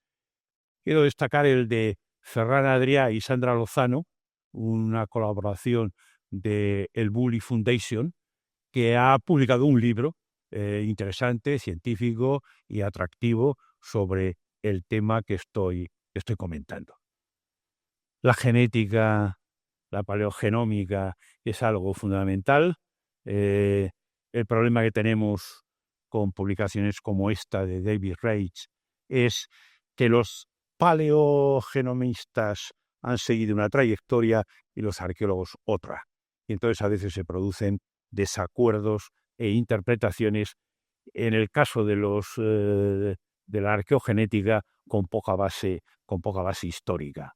Quiero destacar el de Ferran Adrià y Sandra Lozano, una colaboración de el Bully Foundation, que ha publicado un libro interesante, científico y atractivo sobre el tema que estoy comentando. La genética, la paleogenómica es algo fundamental. El problema que tenemos con publicaciones como esta de David Reich es que los paleogenomistas han seguido una trayectoria y los arqueólogos otra. Y entonces a veces se producen desacuerdos e interpretaciones, en el caso de la arqueogenética, con poca base histórica.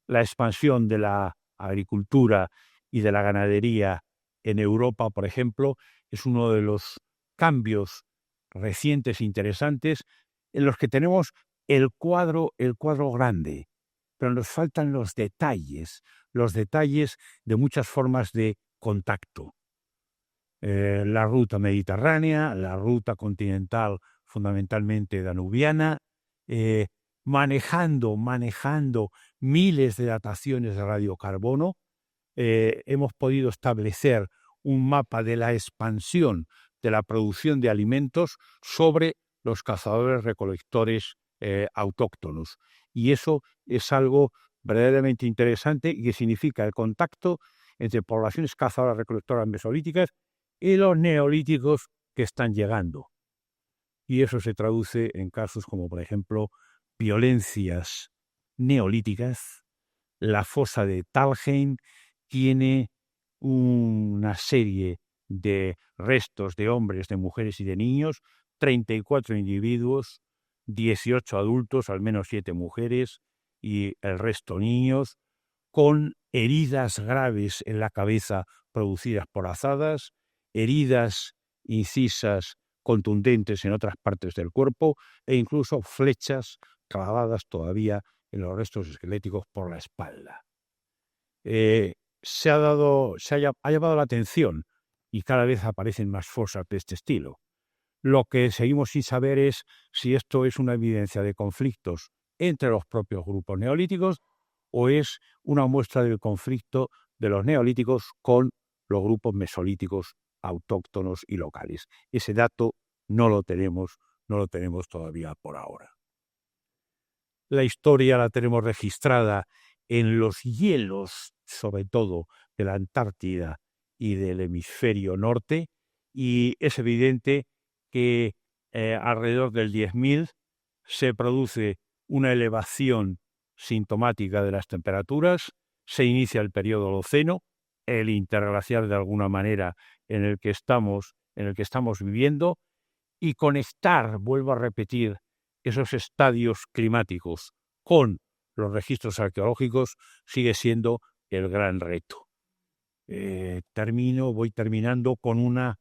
La expansión de la agricultura y de la ganadería en Europa, por ejemplo, es uno de los cambios recientes e interesantes en los que tenemos el cuadro grande, pero nos faltan los detalles de muchas formas de contacto. La ruta mediterránea, la ruta continental fundamentalmente danubiana, manejando miles de dataciones de radiocarbono, hemos podido establecer un mapa de la expansión de la producción de alimentos sobre los cazadores-recolectores autóctonos. Y eso es algo verdaderamente interesante y que significa el contacto entre poblaciones cazadoras-recolectoras mesolíticas y los neolíticos que están llegando. Y eso se traduce en casos como, por ejemplo, violencias neolíticas. La fosa de Talheim tiene una serie de restos de hombres, de mujeres y de niños, 34 individuos, 18 adultos, al menos 7 mujeres y el resto niños, con heridas graves en la cabeza producidas por azadas, heridas incisas contundentes en otras partes del cuerpo e incluso flechas clavadas todavía en los restos esqueléticos por la espalda. Ha llamado la atención y cada vez aparecen más fosas de este estilo. Lo que seguimos sin saber es si esto es una evidencia de conflictos entre los propios grupos neolíticos o es una muestra del conflicto de los neolíticos con los grupos mesolíticos autóctonos y locales. Ese dato no lo tenemos todavía por ahora. La historia la tenemos registrada en los hielos sobre todo de la Antártida y del hemisferio norte, y es evidente que alrededor del 10.000 se produce una elevación sintomática de las temperaturas, se inicia el periodo Holoceno, el interglaciar de alguna manera en el que estamos viviendo, y conectar, vuelvo a repetir, esos estadios climáticos con los registros arqueológicos sigue siendo el gran reto. Voy terminando con una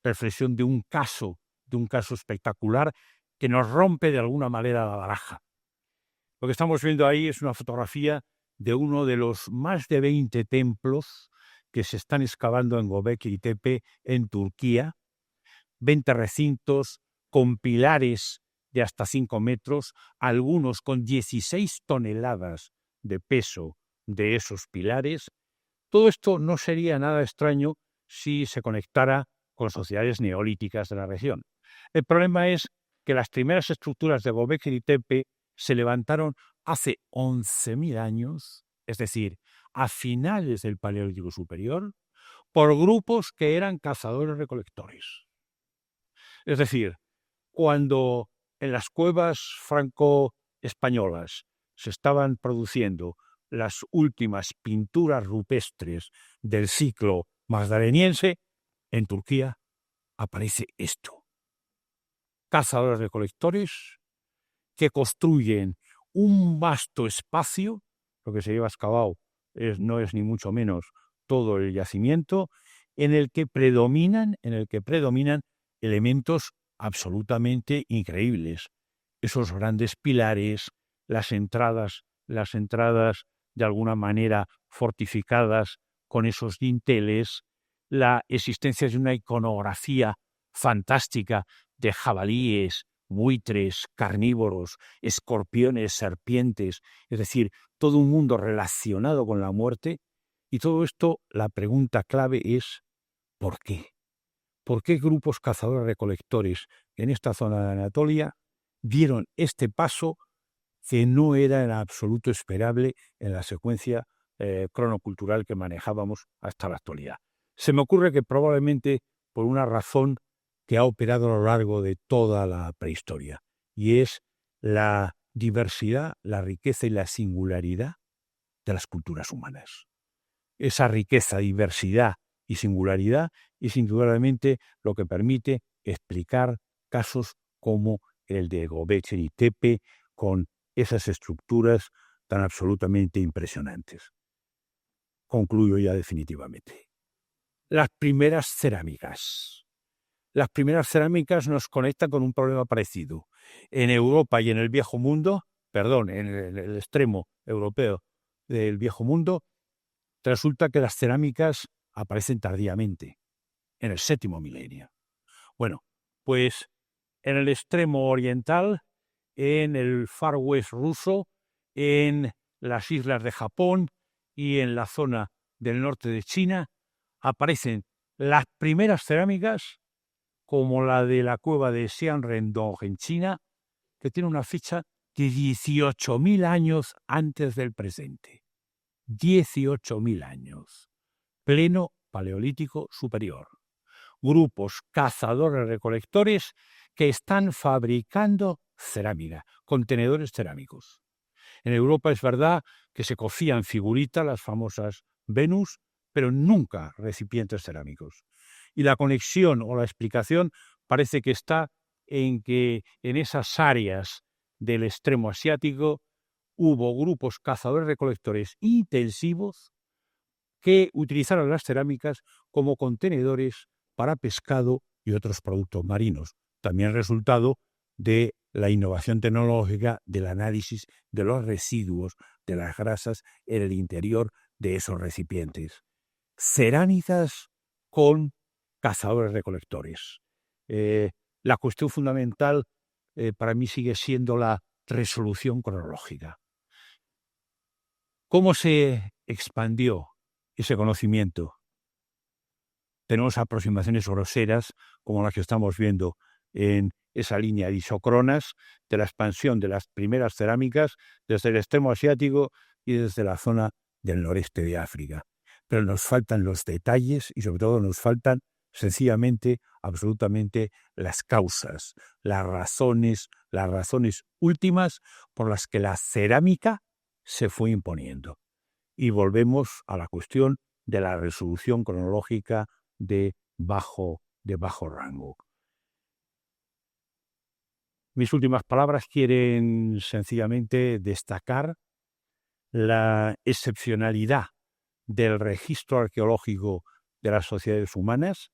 reflexión de un caso espectacular que nos rompe de alguna manera la baraja. Lo que estamos viendo ahí es una fotografía de uno de los más de 20 templos que se están excavando en Göbekli Tepe, en Turquía, 20 recintos con pilares de hasta 5 metros, algunos con 16 toneladas de peso de esos pilares. Todo esto no sería nada extraño si se conectara con sociedades neolíticas de la región. El problema es que las primeras estructuras de Göbekli Tepe se levantaron hace 11.000 años, es decir, a finales del Paleolítico Superior, por grupos que eran cazadores-recolectores. Es decir, cuando en las cuevas franco-españolas se estaban produciendo las últimas pinturas rupestres del ciclo magdaleniense, en Turquía aparece esto. Cazadores-recolectores que construyen un vasto espacio, lo que se lleva excavado no es ni mucho menos todo el yacimiento, en el que predominan elementos absolutamente increíbles. Esos grandes pilares, las entradas de alguna manera fortificadas con esos dinteles, la existencia de una iconografía fantástica de jabalíes, buitres, carnívoros, escorpiones, serpientes, es decir, todo un mundo relacionado con la muerte. Y todo esto, la pregunta clave es ¿por qué? ¿Por qué grupos cazadores-recolectores en esta zona de Anatolia dieron este paso que no era en absoluto esperable en la secuencia cronocultural que manejábamos hasta la actualidad? Se me ocurre que probablemente por una razón que ha operado a lo largo de toda la prehistoria, y es la diversidad, la riqueza y la singularidad de las culturas humanas. Esa riqueza, diversidad y singularidad es indudablemente lo que permite explicar casos como el de Göbekli Tepe, con esas estructuras tan absolutamente impresionantes. Concluyo ya definitivamente. Las primeras cerámicas. Las primeras cerámicas nos conectan con un problema parecido. En Europa y en el Viejo Mundo, en el extremo europeo del Viejo Mundo, resulta que las cerámicas aparecen tardíamente, en el 7º milenio. Bueno, pues en el extremo oriental, en el Far West ruso, en las islas de Japón y en la zona del norte de China, aparecen las primeras cerámicas, como la de la cueva de Xianrendong en China, que tiene una fecha de 18.000 años antes del presente. 18.000 años. Pleno Paleolítico Superior. Grupos cazadores-recolectores que están fabricando cerámica, contenedores cerámicos. En Europa es verdad que se cocían figuritas, las famosas Venus, pero nunca recipientes cerámicos. Y la conexión o la explicación parece que está en que en esas áreas del extremo asiático hubo grupos cazadores-recolectores intensivos que utilizaron las cerámicas como contenedores para pescado y otros productos marinos. También resultado de la innovación tecnológica del análisis de los residuos de las grasas en el interior de esos recipientes. Cerámicas con cazadores-recolectores. La cuestión fundamental para mí sigue siendo la resolución cronológica. ¿Cómo se expandió ese conocimiento? Tenemos aproximaciones groseras como las que estamos viendo en esa línea de isócronas de la expansión de las primeras cerámicas desde el extremo asiático y desde la zona del noreste de África. Pero nos faltan los detalles y sobre todo nos faltan sencillamente, absolutamente, las causas, las razones últimas por las que la cerámica se fue imponiendo. Y volvemos a la cuestión de la resolución cronológica de bajo rango. Mis últimas palabras quieren sencillamente destacar la excepcionalidad del registro arqueológico de las sociedades humanas,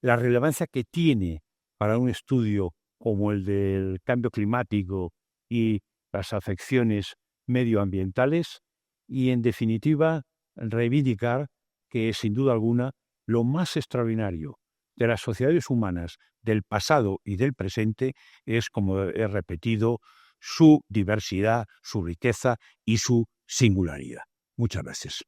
la relevancia que tiene para un estudio como el del cambio climático y las afecciones medioambientales y, en definitiva, reivindicar que, sin duda alguna, lo más extraordinario de las sociedades humanas del pasado y del presente es, como he repetido, su diversidad, su riqueza y su singularidad. Muchas gracias.